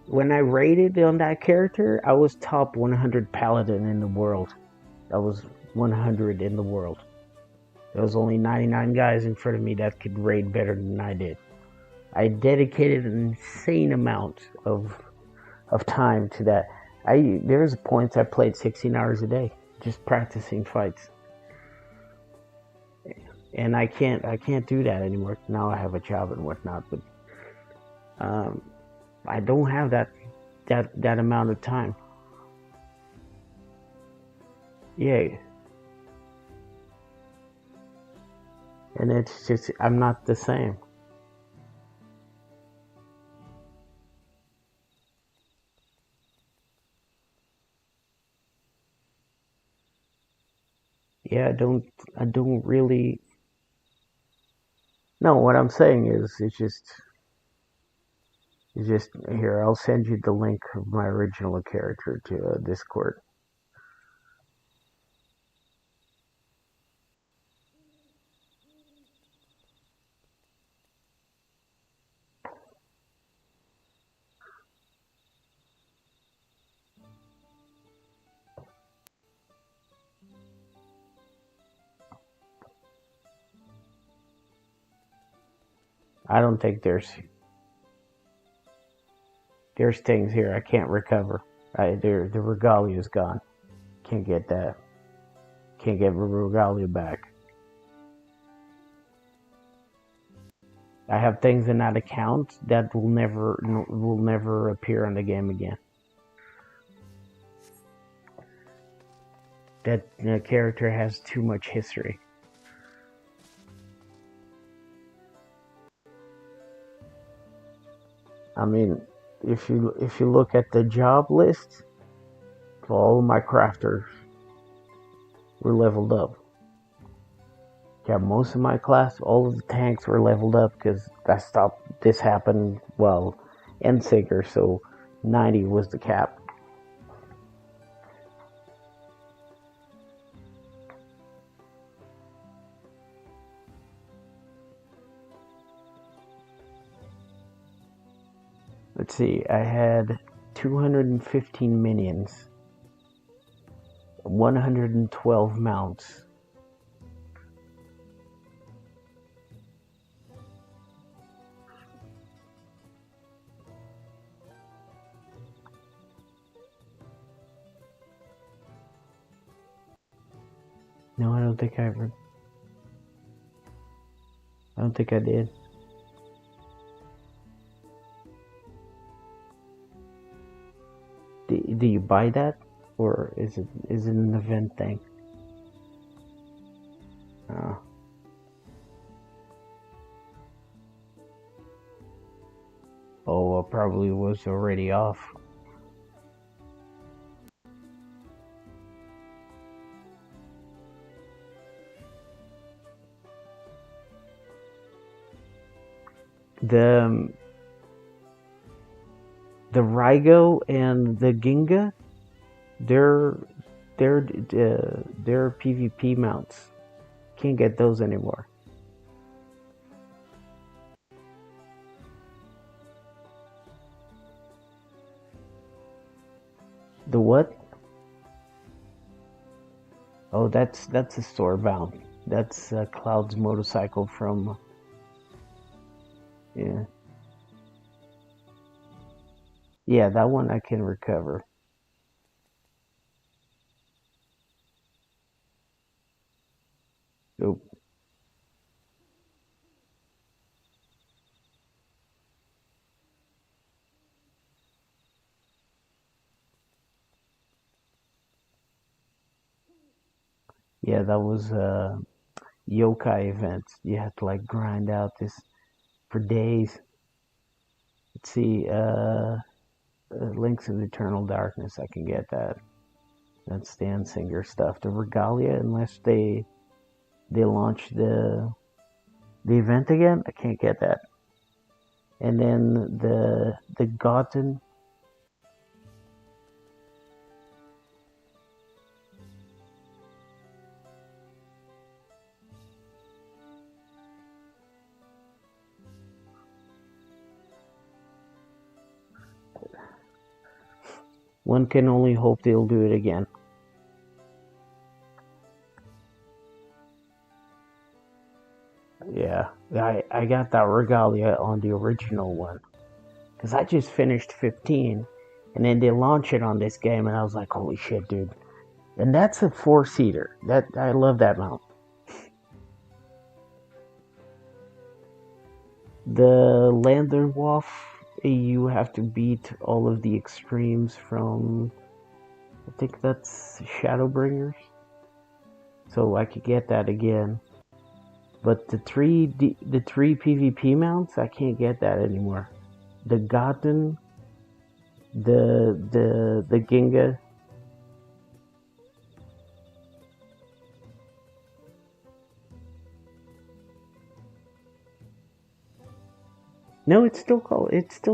when I rated on that character, I was top 100 paladin in the world. I was 100 in the world. There was only 99 guys in front of me that could raid better than I did. I dedicated an insane amount of time to that. There's points I played 16 hours a day just practicing fights, and I can't do that anymore. Now I have a job and whatnot, but um, I don't have that amount of time. Yeah, and it's just I'm not the same. Yeah, I don't really. No, what I'm saying is it's just here. I'll send you the link of my original character to Discord. I don't think there's things here I can't recover. The regalia is gone. Can't get that. Can't get regalia back. I have things in that account that will never appear on the game again. That the character has too much history. I mean, if you look at the job list, all of my crafters were leveled up. Yeah, most of my class, all of the tanks were leveled up because I stopped. This happened in Sigger, so 90 was the cap. Let's see, I had 215 minions, 112 mounts. No, I don't think I ever. I don't think I did. Do you buy that, or is it an event thing? Oh. Oh, well, probably was already off. The Rygo and the Ginga, they're PvP mounts. Can't get those anymore. The what? Oh, that's a store bound. That's Cloud's motorcycle from. Yeah. Yeah, that one I can recover. Nope. Yeah, that was yokai events. You had to like grind out this for days. Let's see, Links of Eternal Darkness. I can get that. That's Dan Singer stuff. The Regalia, unless they launch the event again, I can't get that. And then the Gotten. One can only hope they'll do it again. Yeah, I got that Regalia on the original one. Because I just finished 15, and then they launch it on this game, and I was like, holy shit, dude. And that's a 4-seater. I love that mount. The Landerwolf, you have to beat all of the extremes from, I think that's Shadowbringers. So I could get that again. But the three PvP mounts, I can't get that anymore. The Gotten, the Ginga. No, it's still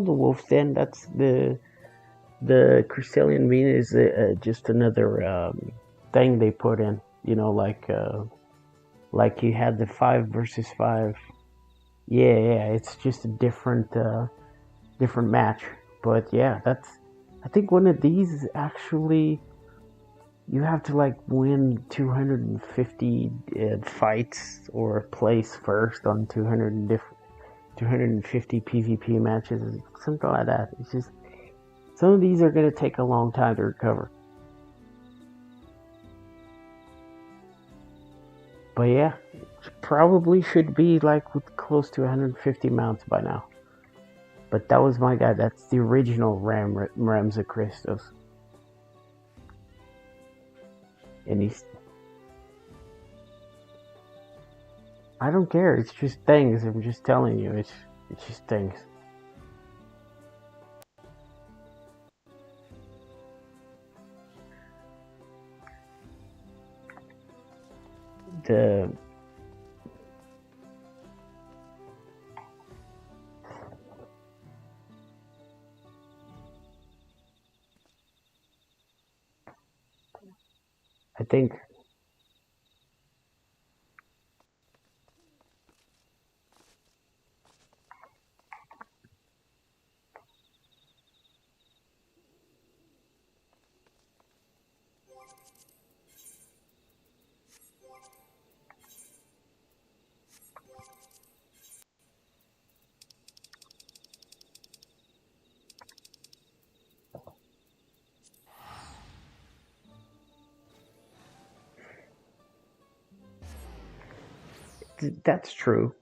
the Wolf's Den. That's the Crystallian Mean is just another thing they put in. You know, like you had the 5 versus 5. Yeah, it's just a different match. But yeah, I think one of these is actually you have to like win 250 fights or place first on 250 PvP matches, something like that. It's just some of these are going to take a long time to recover. But yeah, probably should be like with close to 150 mounts by now. But that was my guy. That's the original Ramza Christos. And he's... I don't care. It's just things. I'm just telling you. It's just things. The... I think... that's true.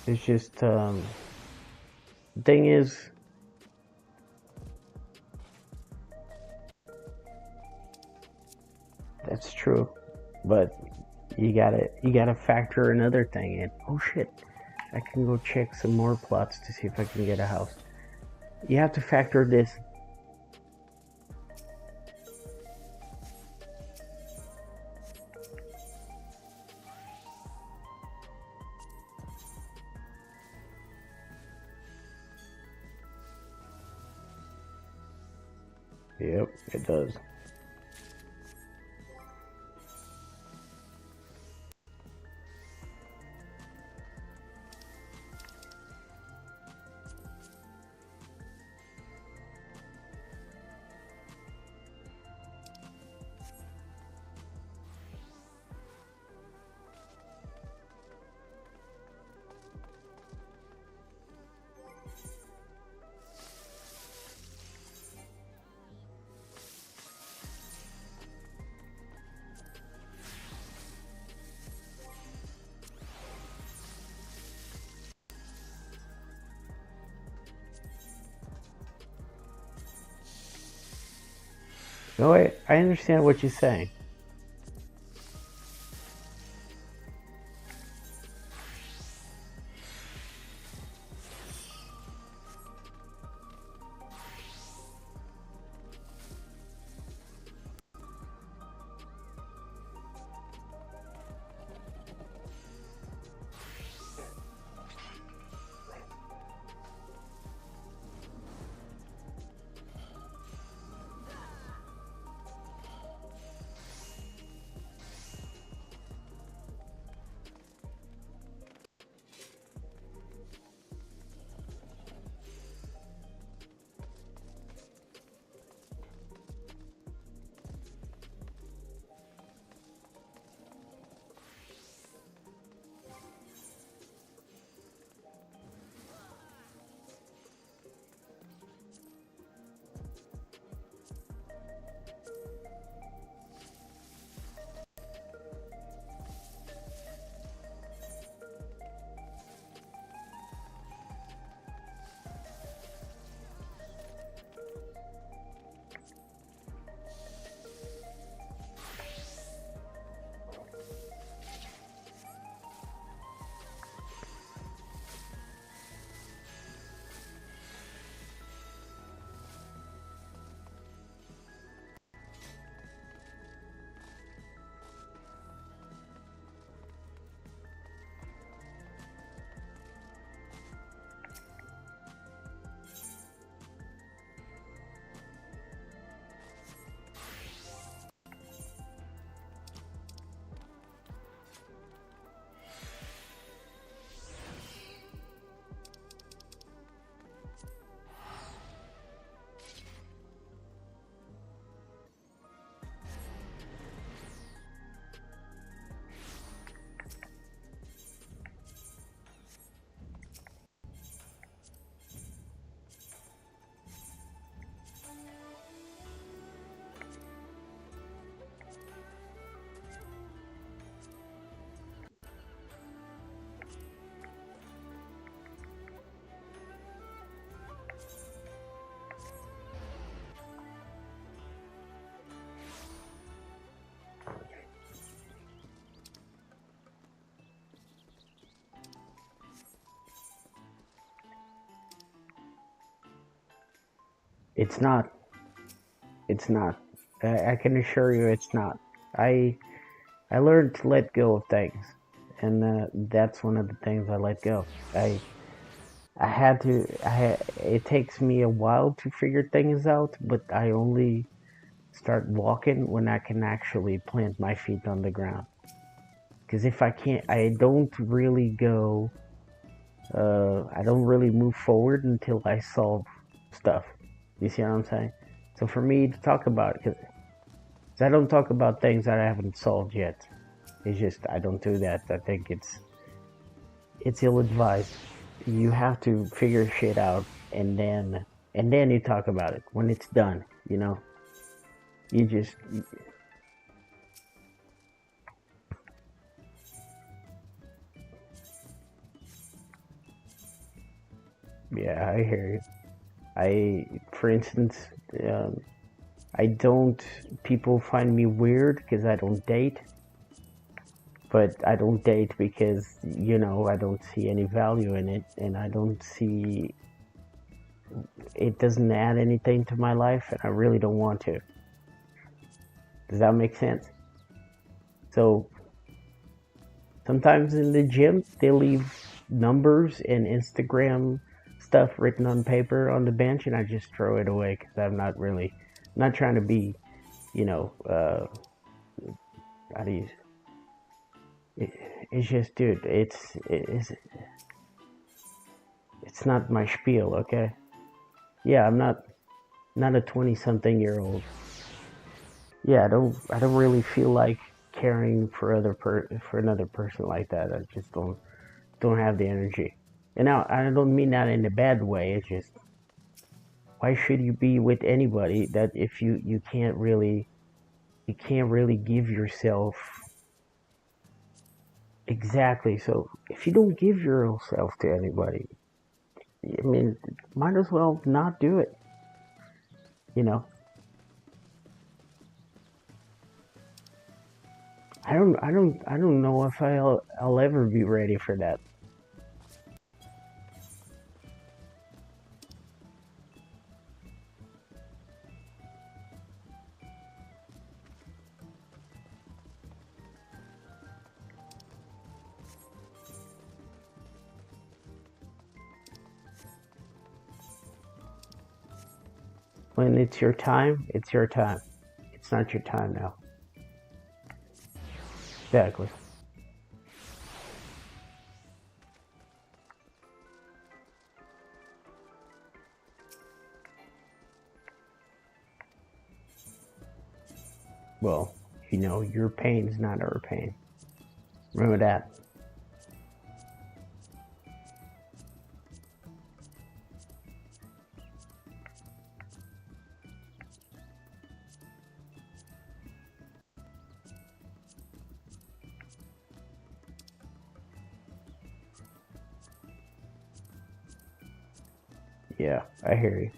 It's just the thing is, that's true, but you gotta factor another thing in. Oh shit! I can go check some more plots to see if I can get a house. You have to factor this. Yep, it does. No, I understand what you're saying. It's not. It's not. I can assure you, it's not. I I learned to let go of things, and that's one of the things I let go. I had to. It takes me a while to figure things out, but I only start walking when I can actually plant my feet on the ground. Because if I can't, I don't really go. I don't really move forward until I solve stuff. You see what I'm saying? So for me to talk about it, because I don't talk about things that I haven't solved yet. It's just I don't do that. I think it's ill-advised. You have to figure shit out and then you talk about it when it's done. You know, you just, yeah, I hear you. For instance, um, I don't, people find me weird because I don't date, but I don't date because, I don't see any value in it, and I don't see, it doesn't add anything to my life, and I really don't want to. Does that make sense? So sometimes in the gym, they leave numbers and Instagram stuff written on paper on the bench, and I just throw it away because I'm not trying to be, you know, how do you, it, it's just, dude, it's not my spiel, okay? Yeah, I'm not a 20-something-year-old. Yeah, I don't really feel like caring for another person like that. I just don't have the energy. And now I don't mean that in a bad way. It's just, why should you be with anybody that if you can't really give yourself exactly. So if you don't give yourself to anybody, I mean, might as well not do it. You know, I don't know if I'll ever be ready for that. When it's your time, it's your time. It's not your time now. Exactly. Well, your pain is not our pain. Remember that. Yeah, I hear you.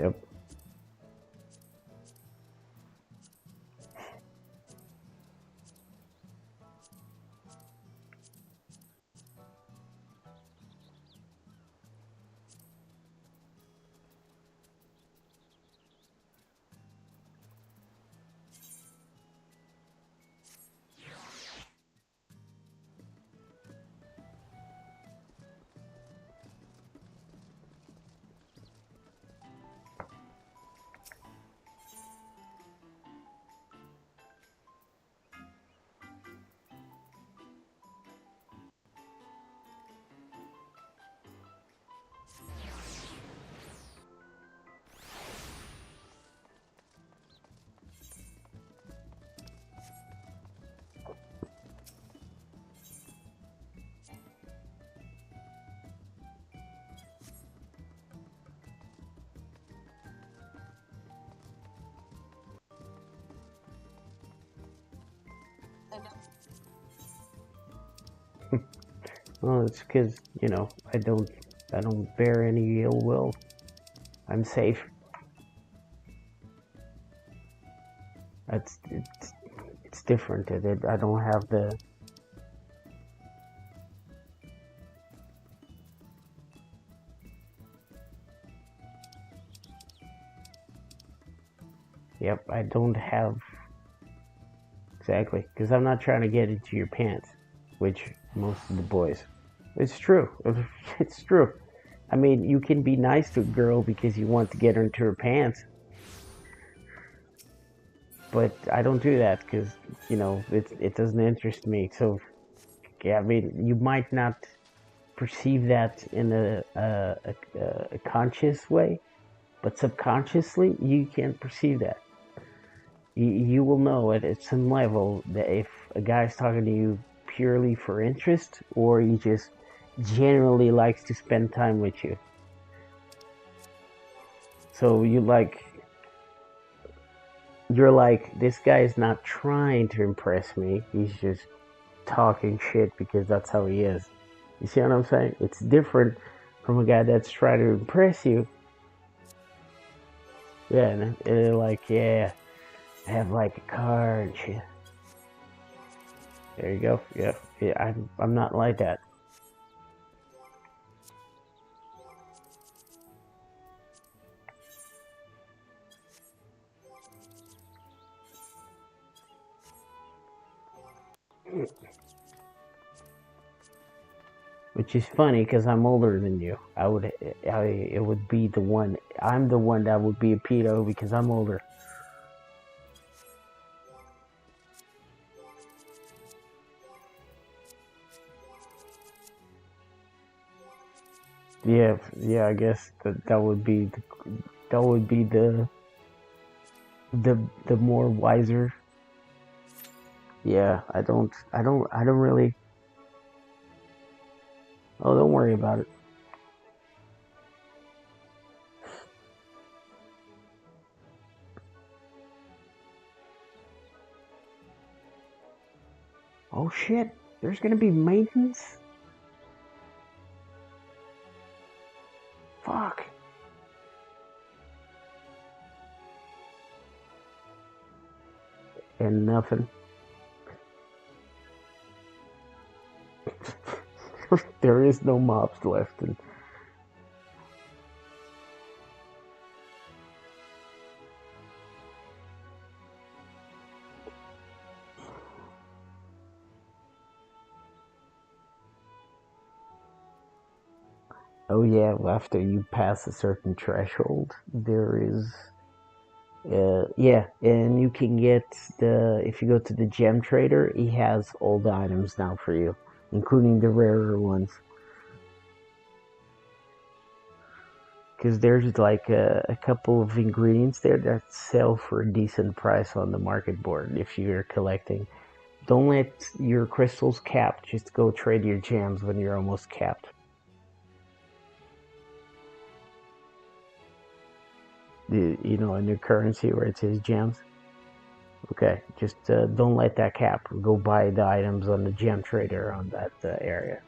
Yep. Well, it's because I don't bear any ill will. I'm safe. It's different. I don't have the. Yep, I don't have exactly because I'm not trying to get into your pants, which most of the boys. It's true. It's true. I mean, you can be nice to a girl because you want to get her into her pants, but I don't do that because it doesn't interest me. So yeah, I mean, you might not perceive that in a conscious way, but subconsciously you can perceive that. You will know at some level that if a guy's talking to you purely for interest, or generally likes to spend time with you. So you're like, this guy is not trying to impress me. He's just talking shit because that's how he is. You see what I'm saying? It's different from a guy that's trying to impress you. Yeah, and they're like, yeah, I have like a car and shit. There you go. Yeah, yeah. I'm not like that. Which is funny because I'm older than you. It would be the one. I'm the one that would be a pedo because I'm older. Yeah, yeah. I guess that would be the more wiser. Yeah, I don't really. Oh, don't worry about it. Oh shit, there's gonna be maintenance? Fuck. And nothing. There is no mobs left. And oh yeah, after you pass a certain threshold, there is yeah, and you can get if you go to the gem trader, he has all the items now for you, including the rarer ones. Because there's like a couple of ingredients there that sell for a decent price on the market board if you're collecting. Don't let your crystals cap. Just go trade your gems when you're almost capped. You know, in your currency where it says gems. Okay, just don't let that cap. Go buy the items on the gem trader on that area.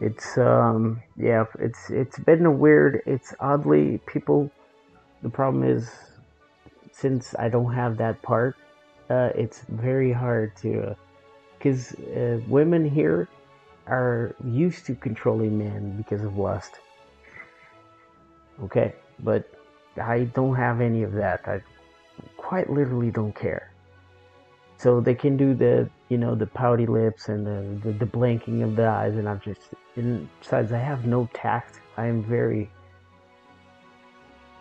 It's yeah, it's been a weird. It's oddly people. The problem is since I don't have that part, it's very hard to because women here are used to controlling men because of lust. Okay, but I don't have any of that. I quite literally don't care. So they can do the, you know, the pouty lips and the blinking of the eyes, and I'm just. And besides, I have no tact. I'm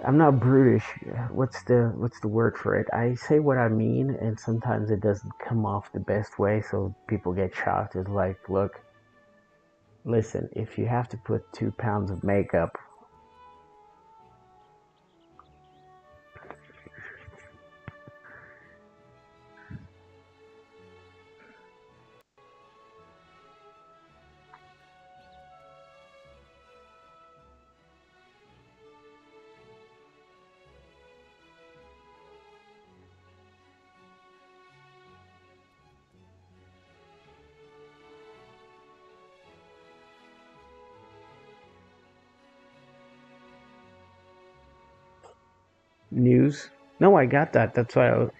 not brutish. What's the word for it? I say what I mean, and sometimes it doesn't come off the best way, so people get shocked. It's like, look, listen, if you have to put 2 pounds of makeup. News. No, I got that. That's why I was.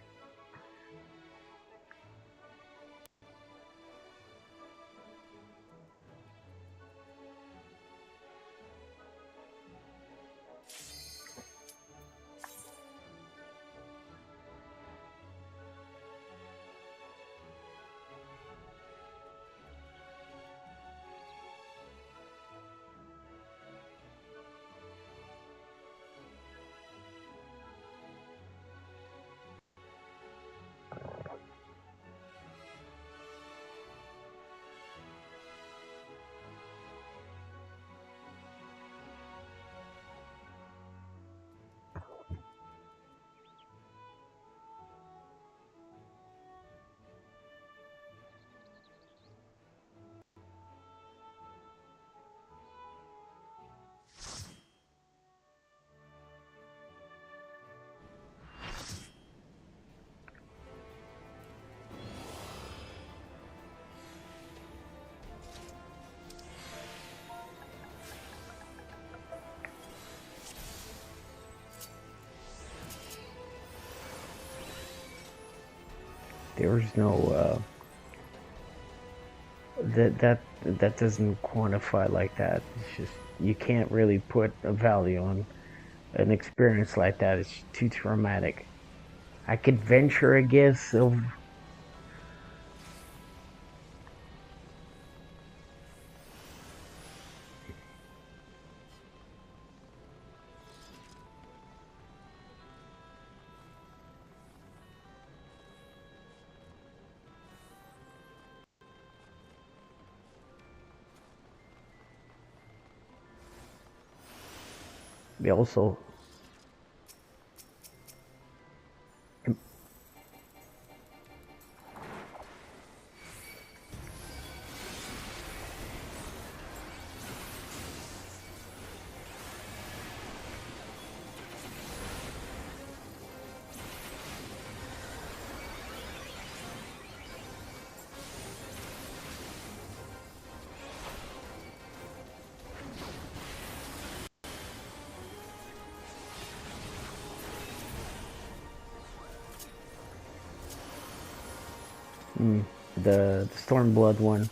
There's no that doesn't quantify like that. It's just you can't really put a value on an experience like that. It's too traumatic. I could venture a guess of also. Mm, the Stormblood one.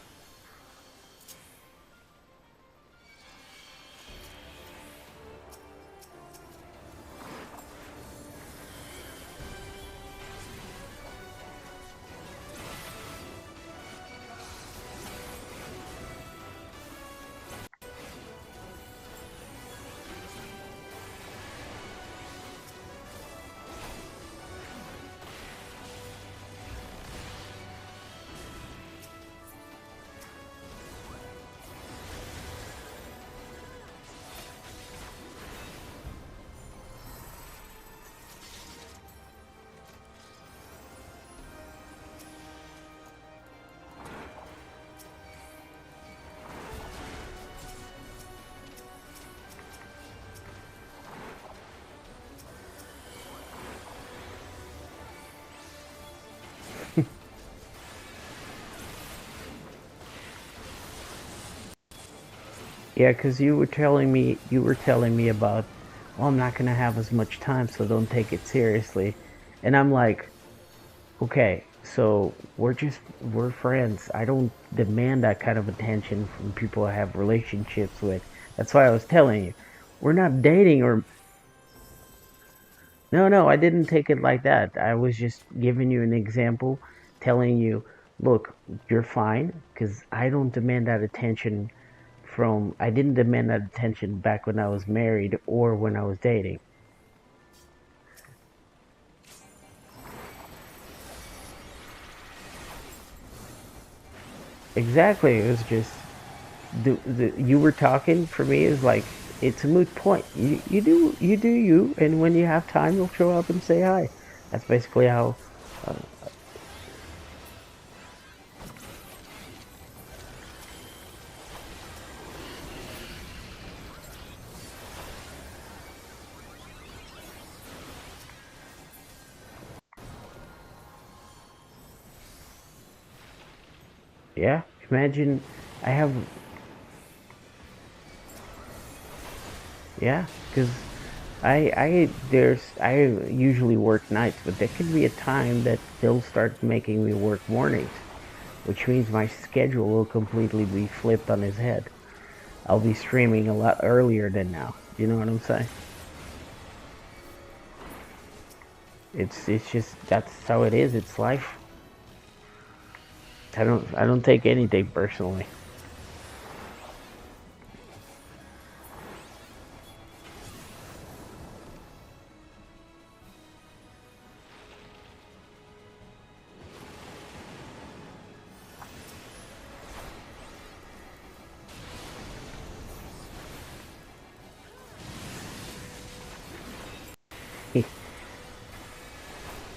Yeah, because you were telling me about, oh, I'm not gonna have as much time, so don't take it seriously. And I'm like, okay, so we're friends. I don't demand that kind of attention from people I have relationships with. That's why I was telling you, we're not dating or no, no, I didn't take it like that. I was just giving you an example, telling you, look, you're fine, because I didn't demand that attention back when I was married or when I was dating. Exactly. It was just, you were talking for me is like, it's a moot point. You do you, and when you have time, you'll show up and say hi. That's basically how. Uh, yeah. Imagine, I have. Yeah, because I usually work nights, but there could be a time that they'll start making me work mornings, which means my schedule will completely be flipped on his head. I'll be streaming a lot earlier than now. You know what I'm saying? It's just that's how it is. It's life. I don't take anything personally.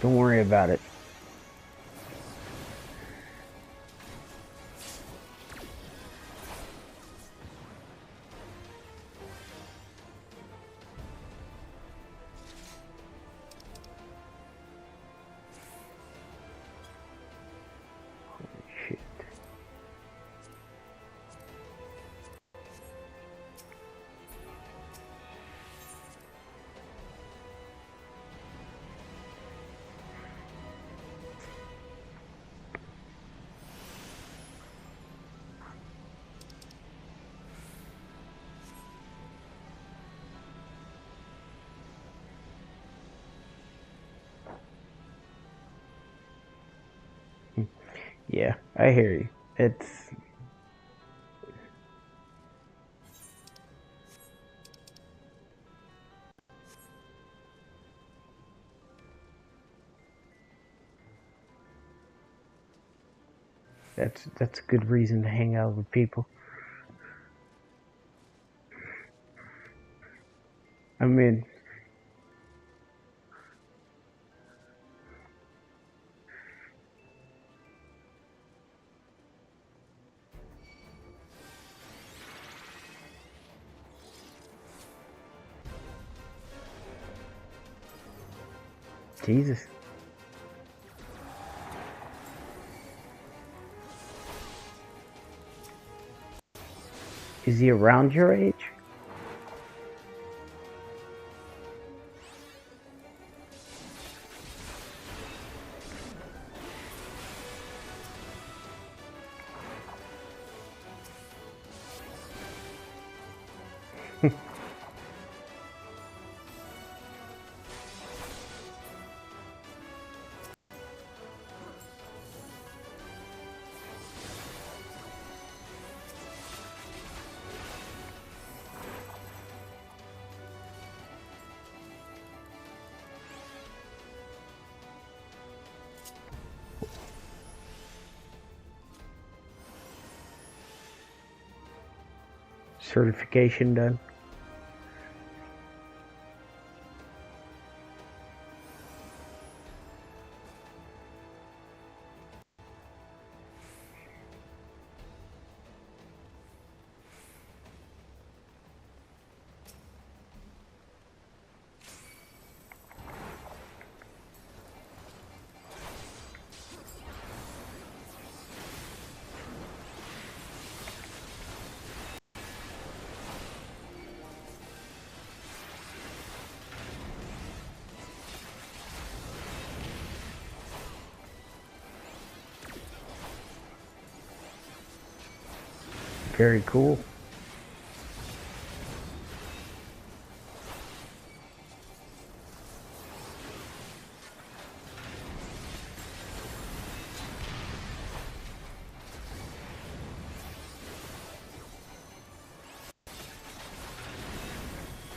Don't worry about it. Shit. Yeah, I hear you. That's a good reason to hang out with people. I mean, Jesus. Is he around your age? Certification done? Very cool.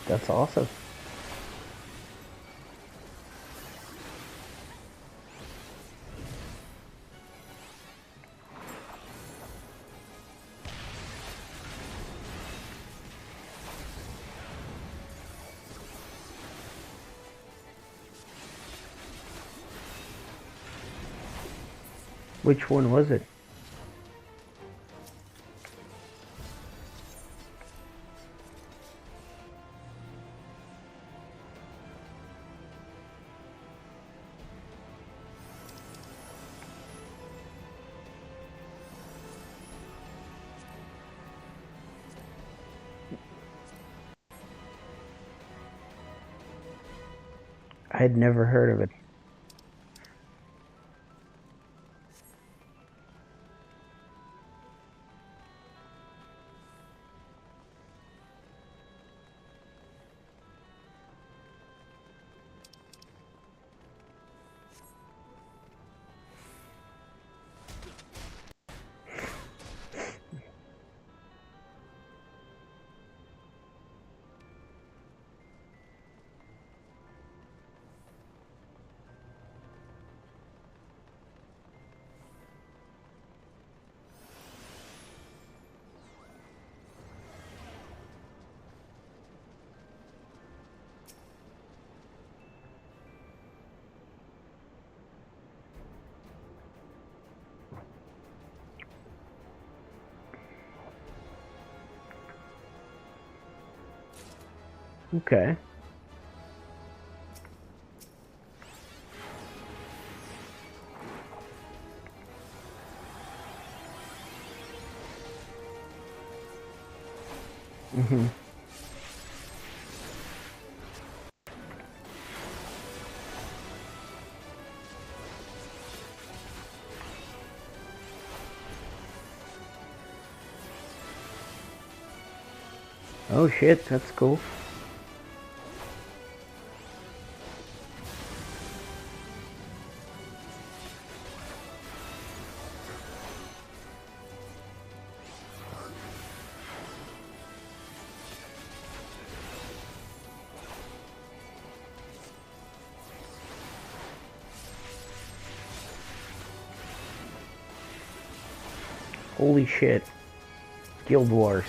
That's awesome. Which one was it? I had never heard of it. Okay. Hmm. Oh shit, that's cool. Holy shit. Guild Wars.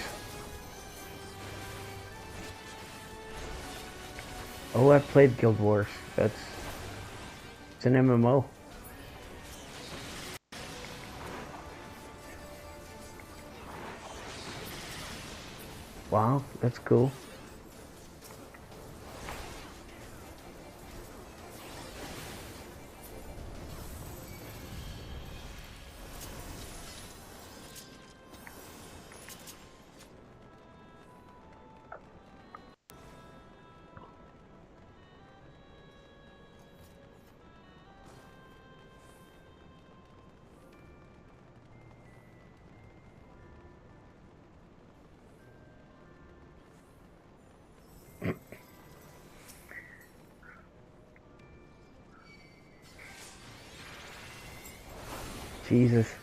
Oh, I've played Guild Wars. It's an MMO. Wow, that's cool. Jesus.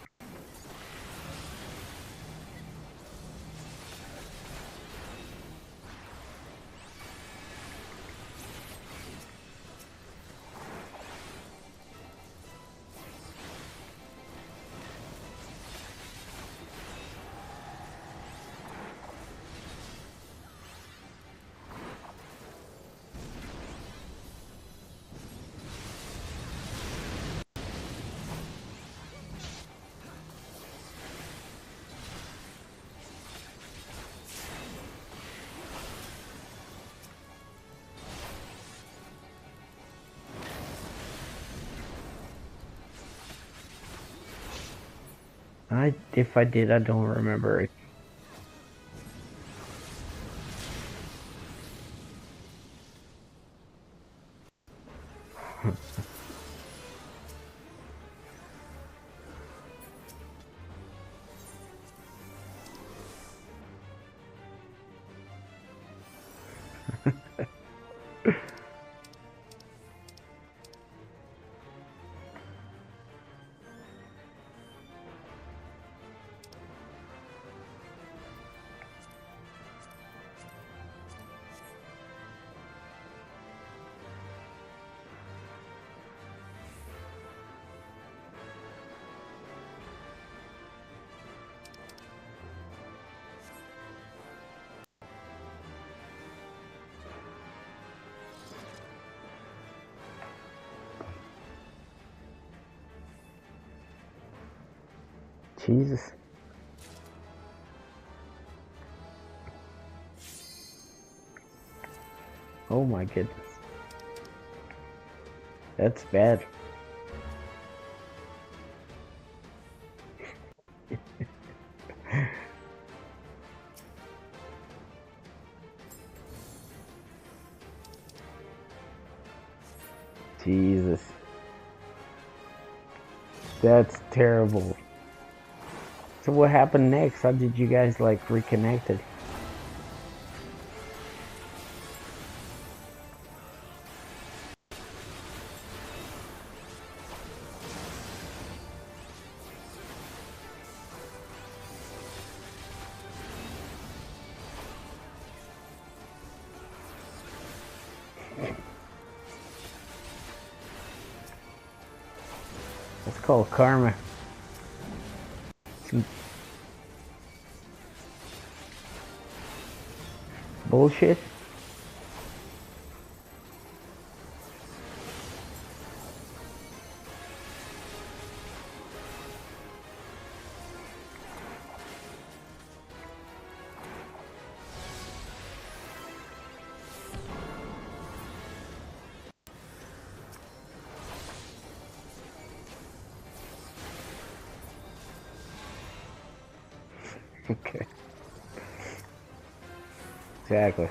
If I did, I don't remember it. Jesus. Oh my goodness. That's bad. Jesus. That's terrible. So what happened next? How did you guys like reconnected? It's called karma. Some bullshit. Okay. Exactly.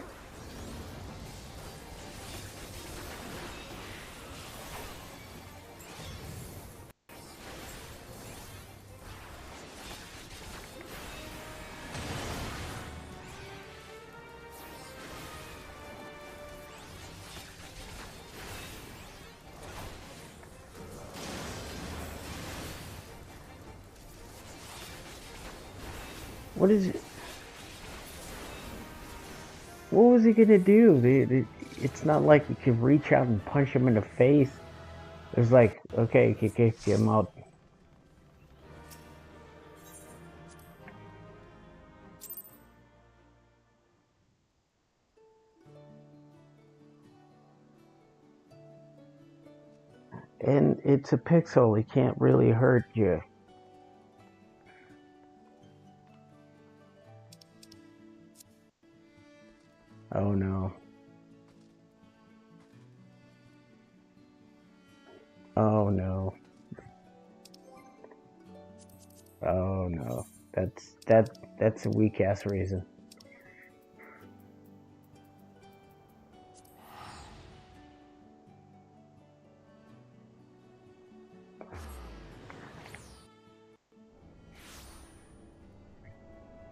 What is it? What was he gonna do? It's not like you could reach out and punch him in the face. It's like, okay, kick him out. And it's a pixel, it can't really hurt you. Oh no. Oh no. Oh no. That's a weak ass reason.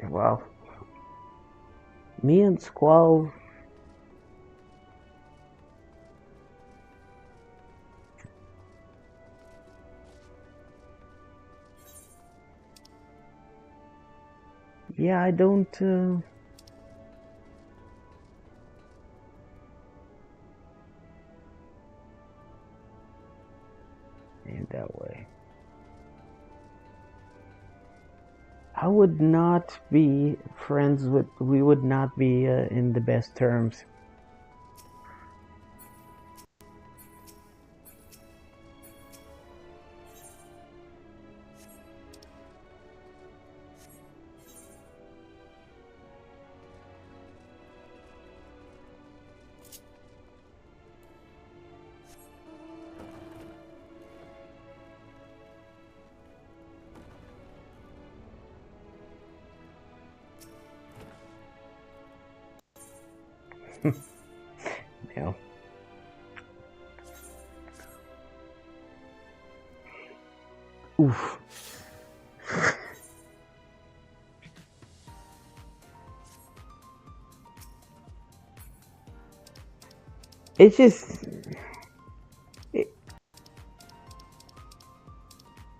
Well, me and Squall, yeah, I don't in that way. I would not be friends with. We would not be in the best terms. You Oof. It's just. It,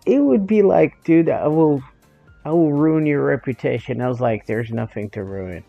it would be like, dude, I will ruin your reputation. I was like, there's nothing to ruin.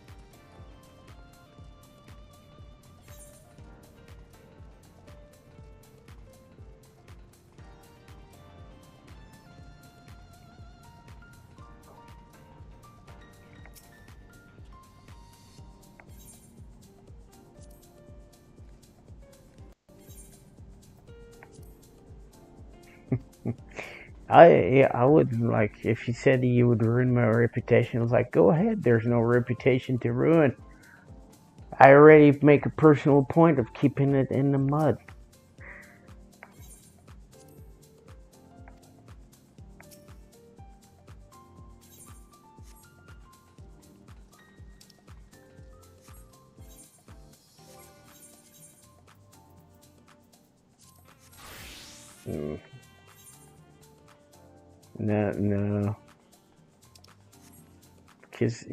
I wouldn't like if you said you would ruin my reputation. I was like, go ahead. There's no reputation to ruin. I already make a personal point of keeping it in the mud. Mm. No, no, because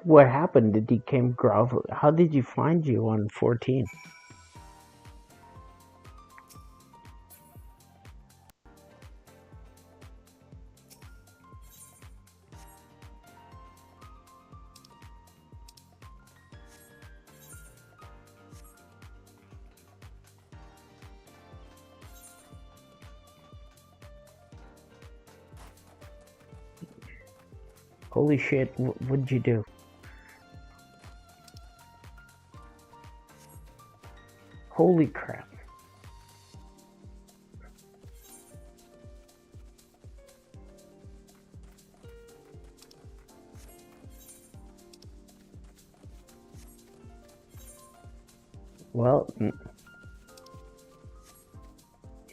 What happened? Did he came grovel? How did you find you on 14? Holy shit, what'd you do? Holy crap. Well, you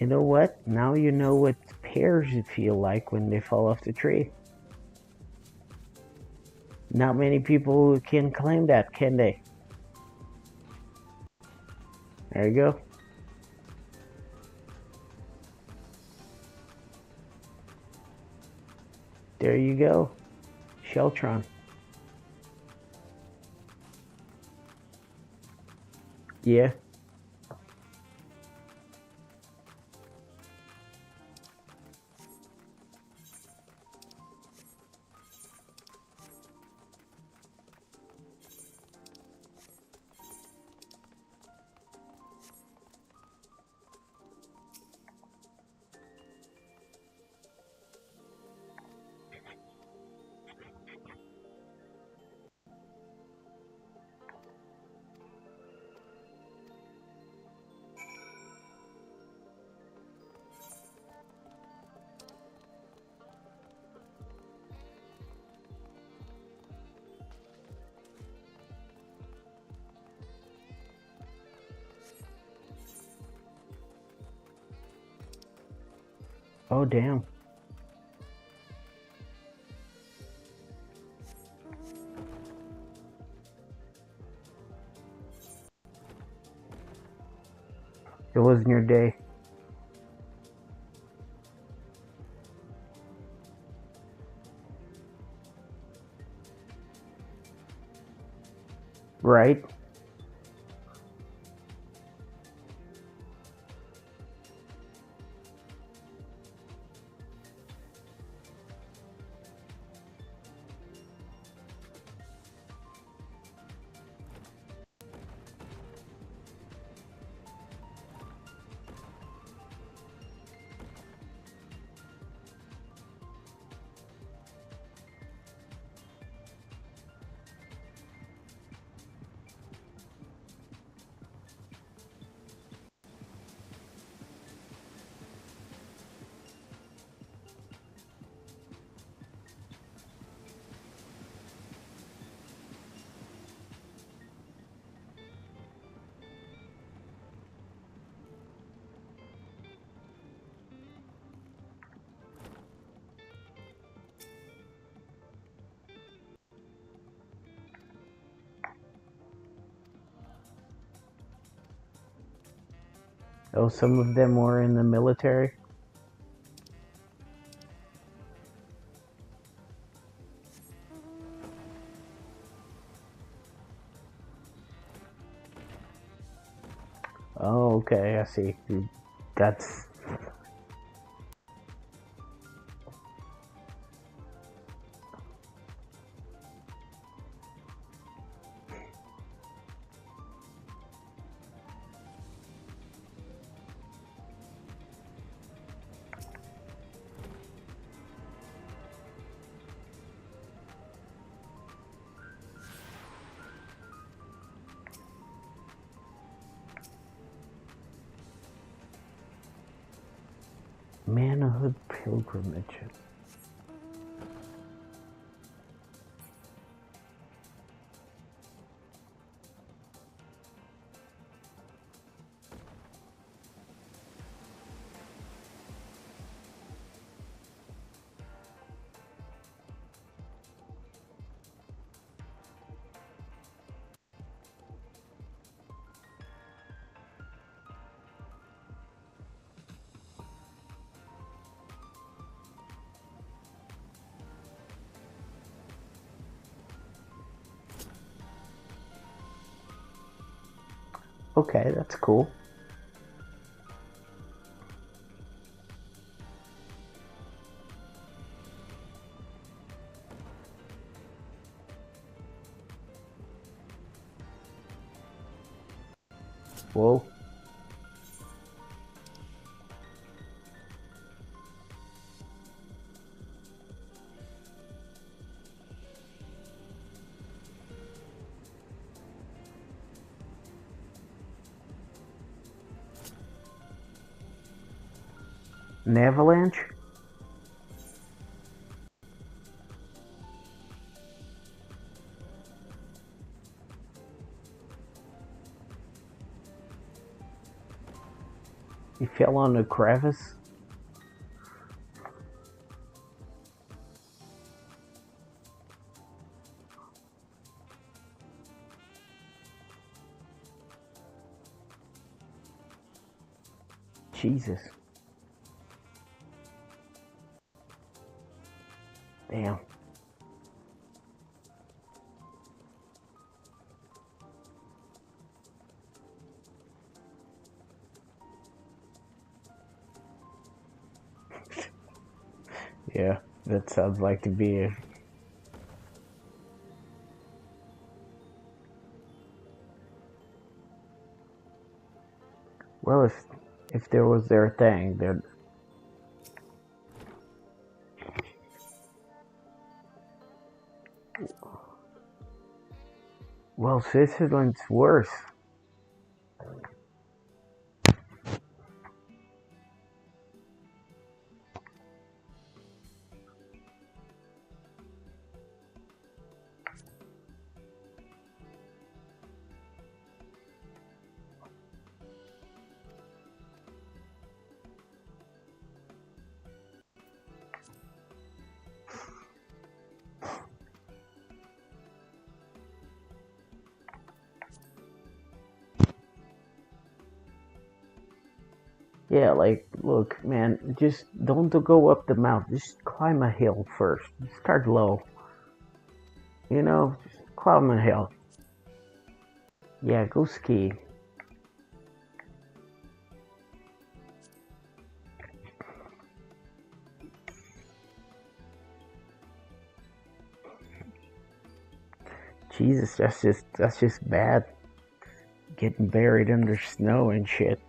know what? Now you know what pears feel like when they fall off the tree. Not many people can claim that, can they? There you go. There you go. Sheltron. Yeah. Oh, damn. It wasn't your day. Right? Oh, some of them were in the military. Oh, okay, I see. That's... Manhood pilgrimage. Okay, that's cool. Whoa. An avalanche? You fell on a crevice? Jesus. Damn. Yeah, that sounds like to be a... Well, if there was their thing, then... Well, Switzerland's worse. Yeah, like, look, man, just don't go up the mountain. Just climb a hill first. Start low. You know, just climb a hill. Yeah, go ski. Jesus, that's just bad. Getting buried under snow and shit.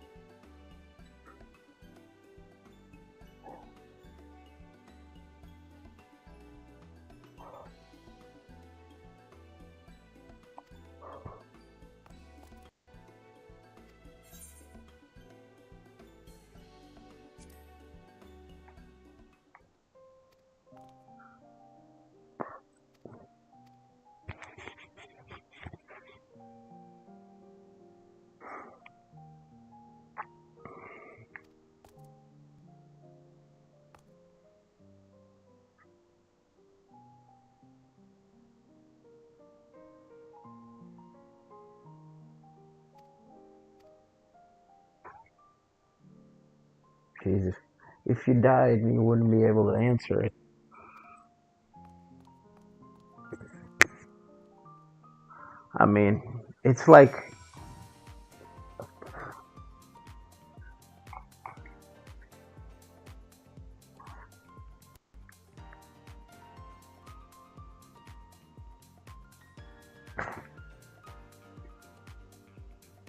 Jesus. If you died, you wouldn't be able to answer it. I mean, it's like...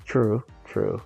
True, true.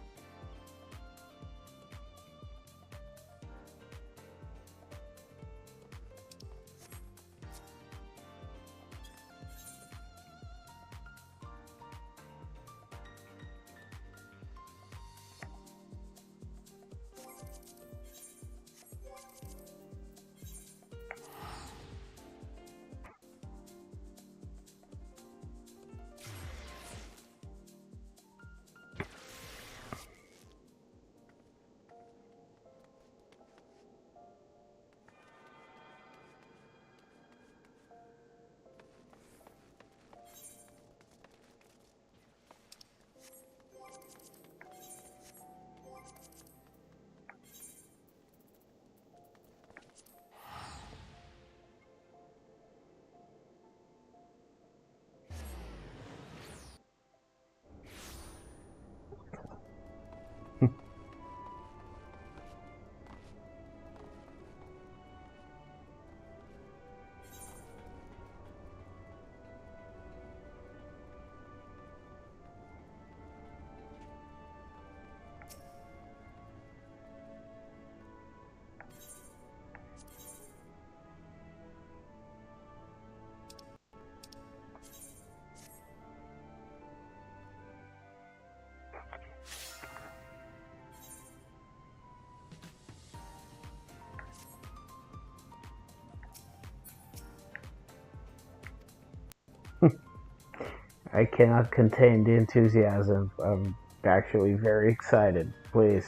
I cannot contain the enthusiasm. I'm actually very excited. Please.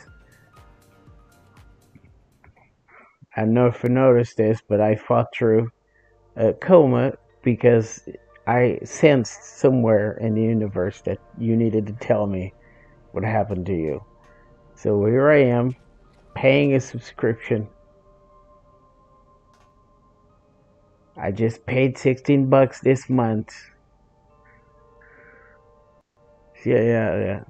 I don't know if you noticed this, but I fought through a coma because I sensed somewhere in the universe that you needed to tell me what happened to you. So here I am, paying a subscription. I just paid $16 this month. Yeah.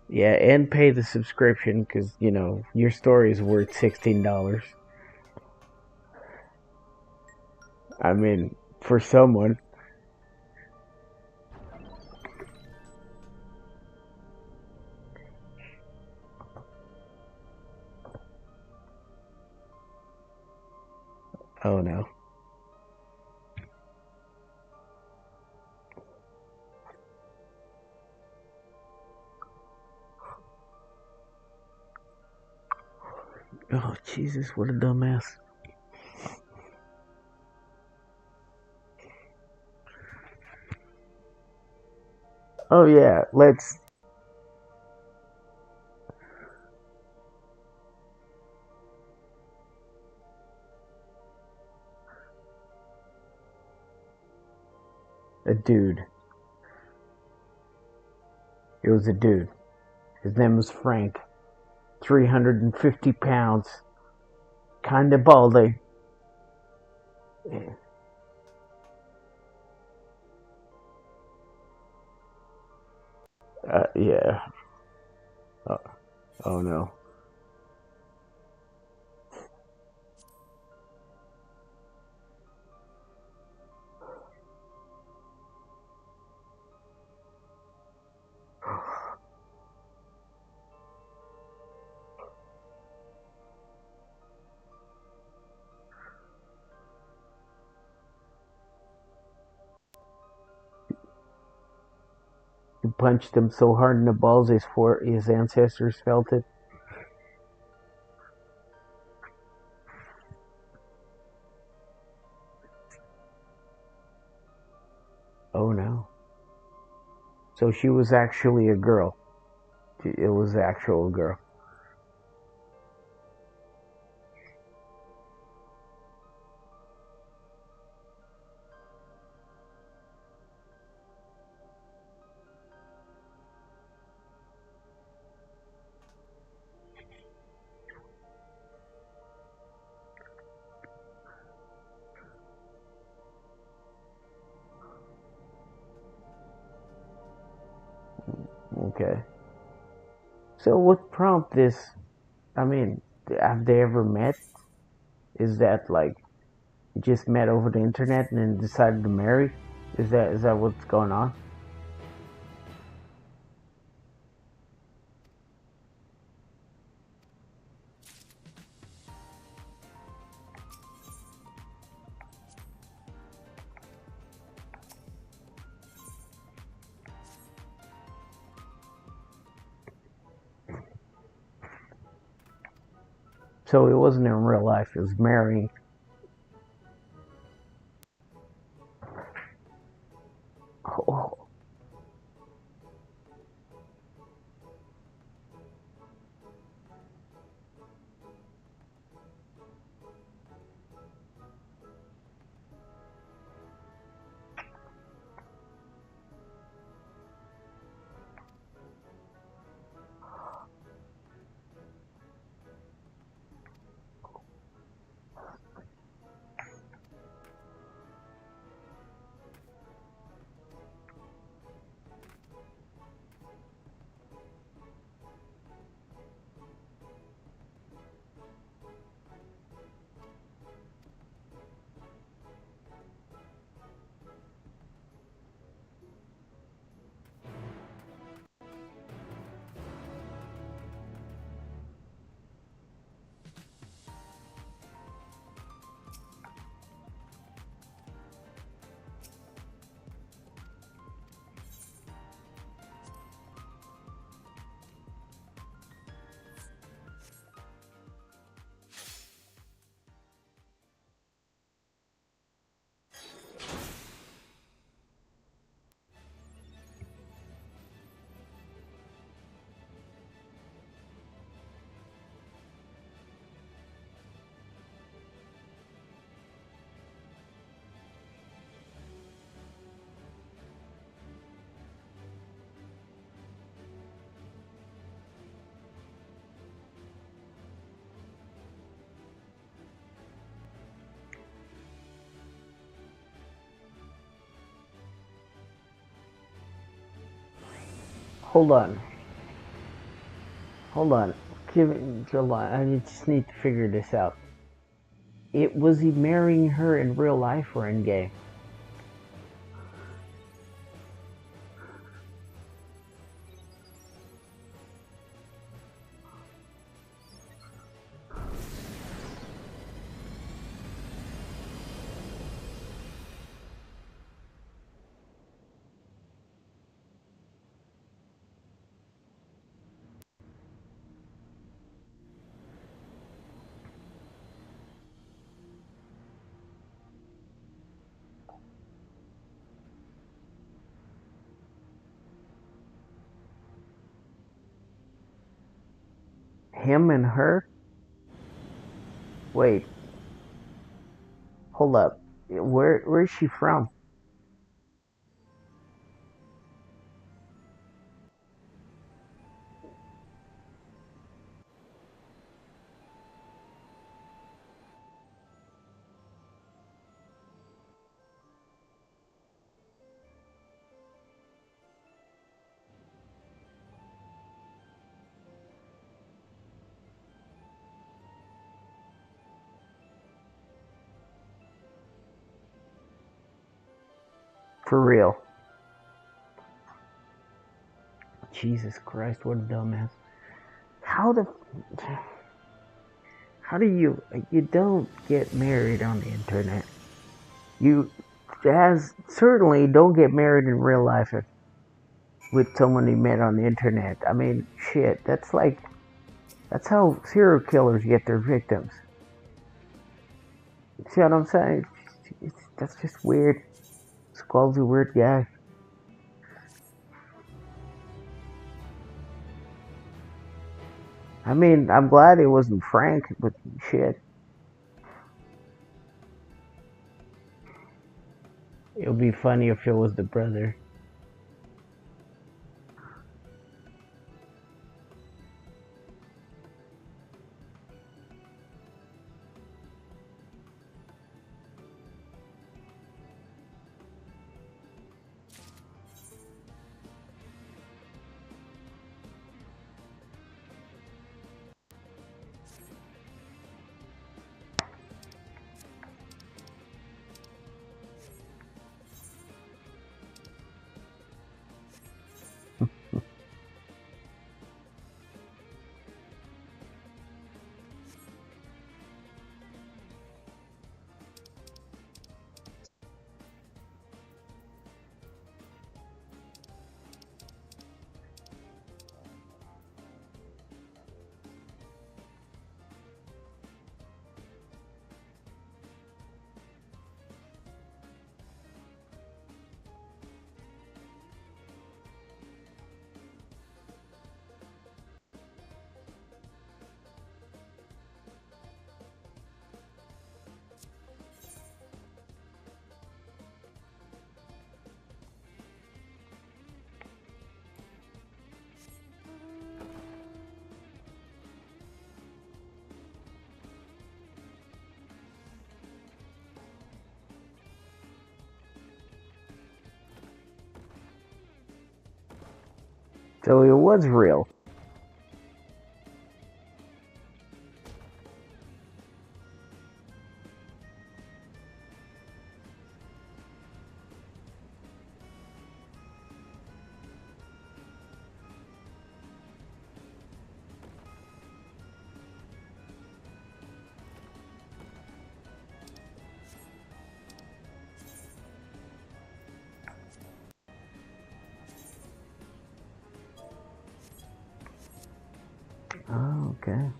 Yeah, and pay the subscription because, your story is worth $16. I mean, for someone. Oh no. Oh, Jesus, what a dumbass. Oh, yeah, let's. A dude. It was a dude. His name was Frank. 350 pounds. Kinda baldy. Yeah. Oh, oh no. He punched him so hard in the balls his ancestors felt it. Oh no. So she was actually a girl. It was the actual girl. Okay. So what prompted this? I mean, have they ever met? Is that like just met over the internet and then decided to marry? Is that what's going on? So it wasn't in real life. It was marrying. Oh, Hold on. Hold on. I just need to figure this out. Was he marrying her in real life or in game? Him and her? Wait, hold up. Where's she from? For real. Jesus Christ, what a dumbass. How the... How do you don't get married on the internet? You certainly don't get married in real life with someone you met on the internet. I mean, shit, that's how serial killers get their victims. See what I'm saying? That's just weird. Squall's a weird guy. I mean, I'm glad it wasn't Frank, but shit. It would be funny if it was the brother. So it was real. Oh, okay.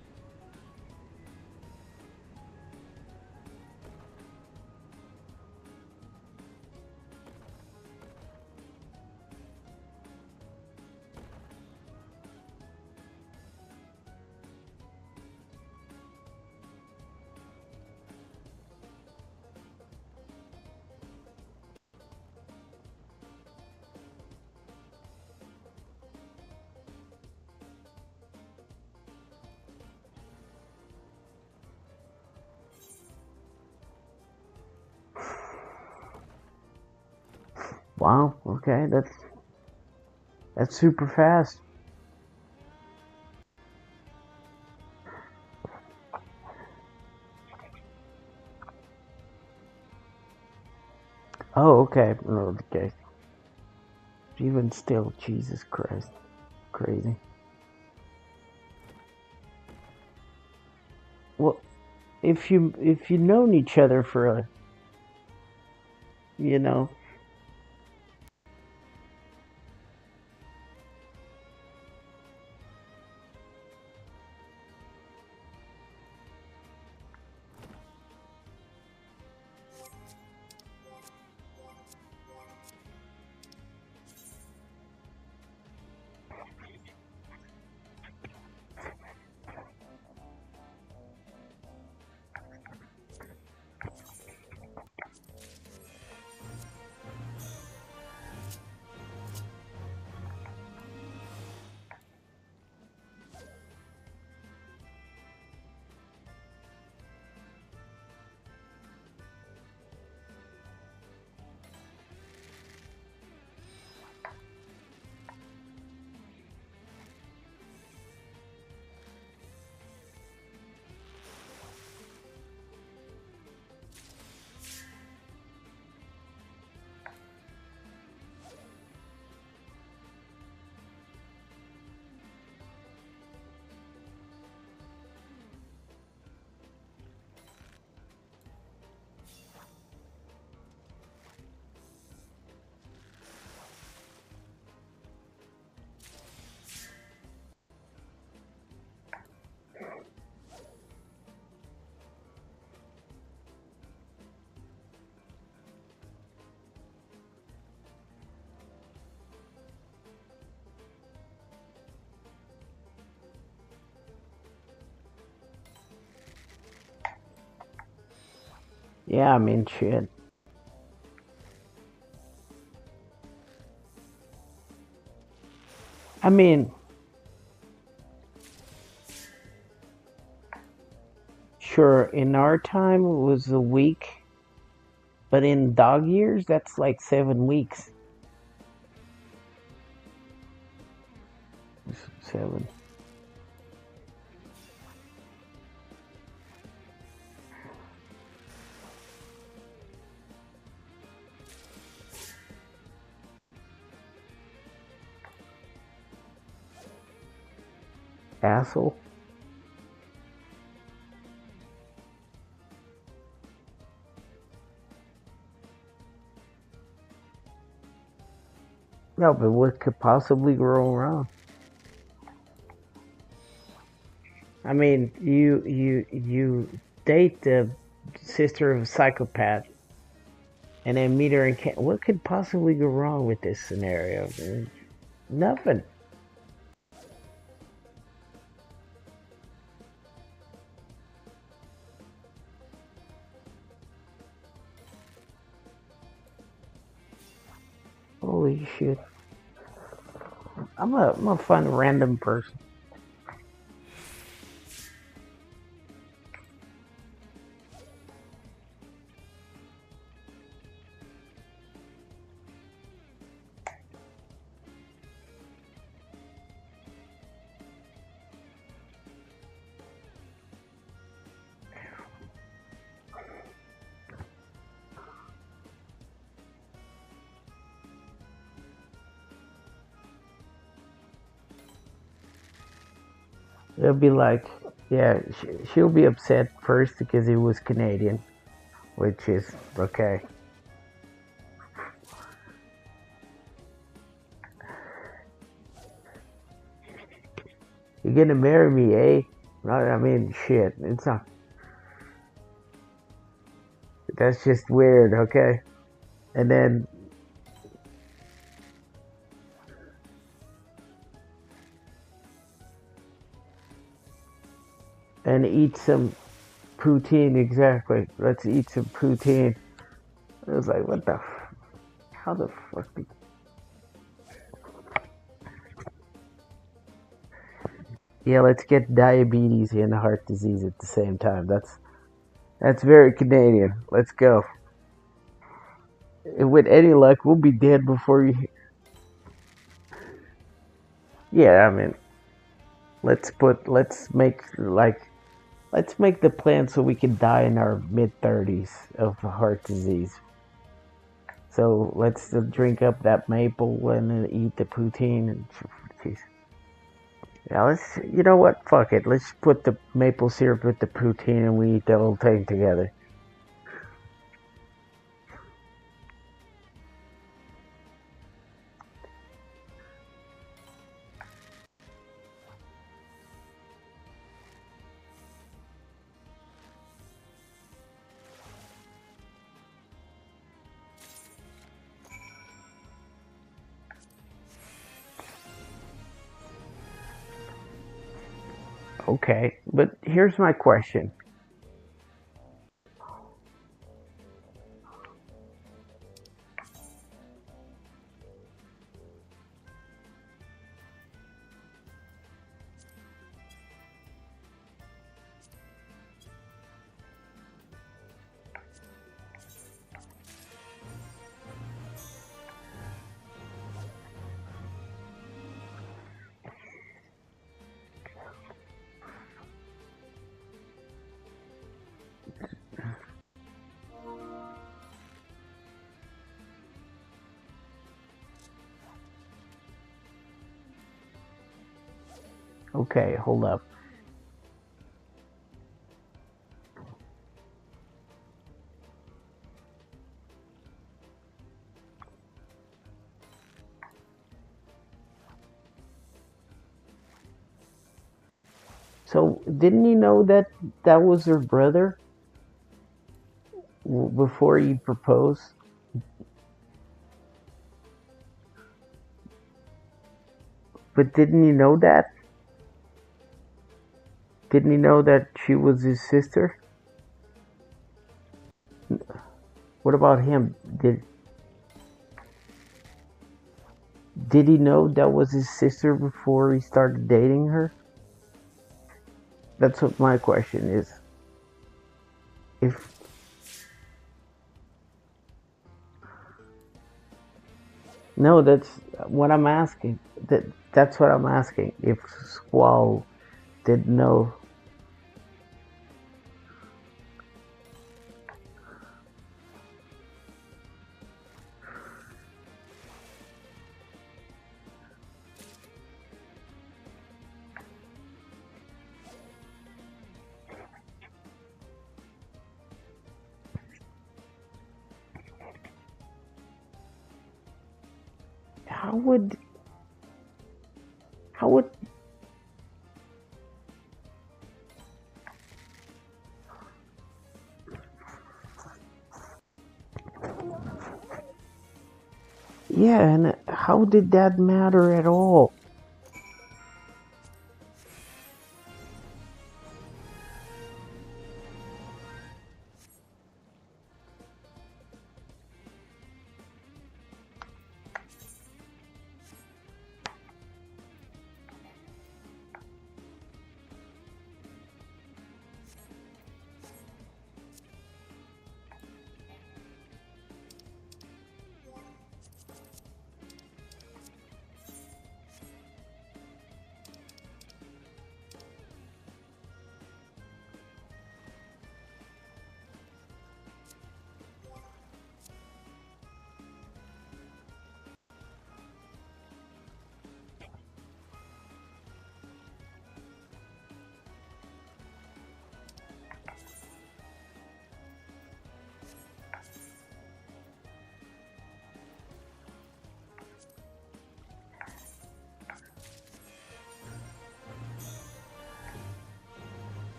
Wow, okay, that's That's super fast. Oh, okay. Oh, okay. Even still, Jesus Christ. Crazy. Well, if you known each other for a, you know, yeah, I mean, shit. I mean, sure, in our time it was a week, but in dog years, that's like 7 weeks. 7. Asshole. No, but what could possibly go wrong? I mean, you date the sister of a psychopath, and then meet her in what could possibly go wrong with this scenario? Nothing. Holy shit. I'm gonna find a random person. It'll be like, yeah, she'll be upset first because he was Canadian, which is okay. You're gonna marry me, eh? I mean, shit. It's not. That's just weird, okay? And then, and eat some poutine, exactly. Let's eat some poutine. It was like, what the? How the fuck? Yeah, let's get diabetes and heart disease at the same time. That's very Canadian. Let's go. With any luck, we'll be dead before you. Yeah, I mean, let's make the plan so we can die in our mid-30s of heart disease. So let's drink up that maple and then eat the poutine and jeez. Yeah, you know what? Fuck it. Let's put the maple syrup with the poutine and we eat the whole thing together. Okay, but here's my question. Okay, hold up. So didn't you know that that was her brother before you proposed? But didn't you know that? Didn't you know that she was his sister? What about him? Did he know that was his sister before he started dating her? That's what my question is. If no, that's what I'm asking. That's what I'm asking. If Squall did know, how would how would yeah, and how did that matter at all?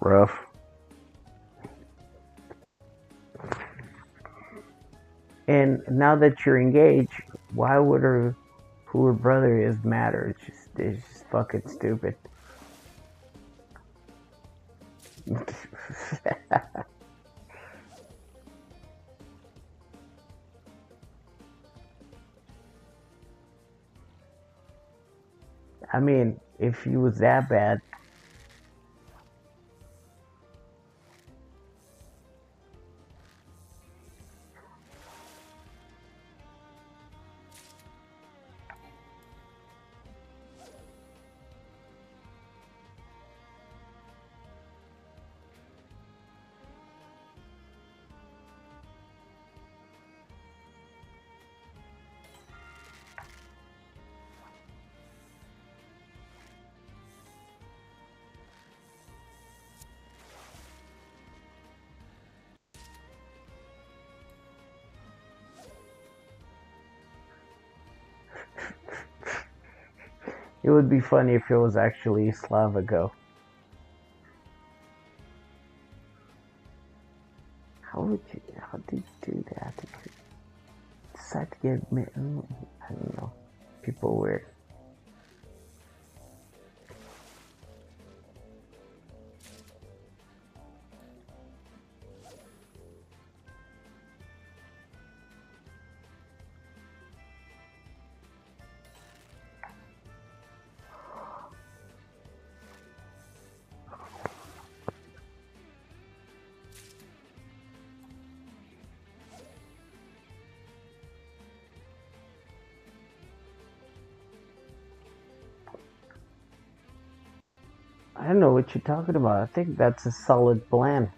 Rough. And now that you're engaged, why would who her brother is matter? It's just fucking stupid. I mean, if he was that bad, It would be funny if it was actually Slavago. How did you do that? Decide to get, I don't know. People weird. I don't know what you're talking about. I think that's a solid plan.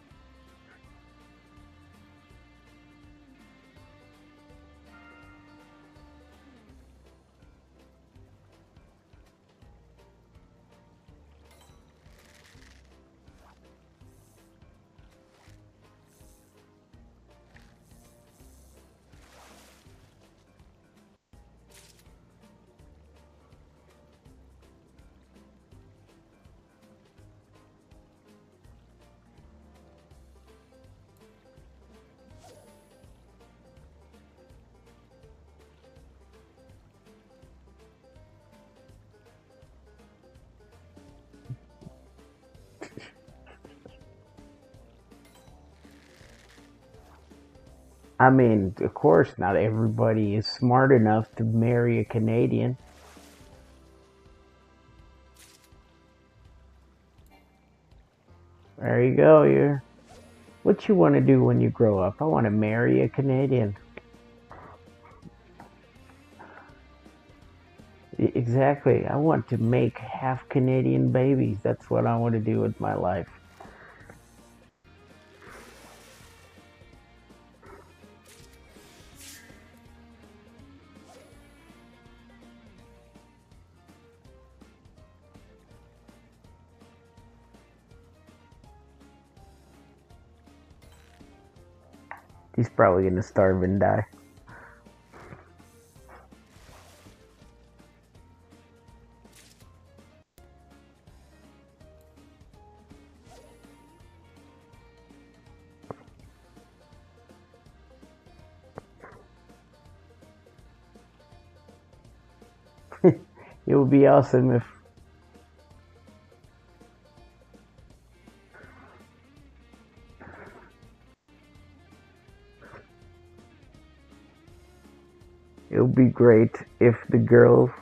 I mean, of course, not everybody is smart enough to marry a Canadian. There you go. What you want to do when you grow up? I want to marry a Canadian. Exactly. I want to make half Canadian babies. That's what I want to do with my life. He's probably gonna starve and die. It would be awesome if it would be great if the girl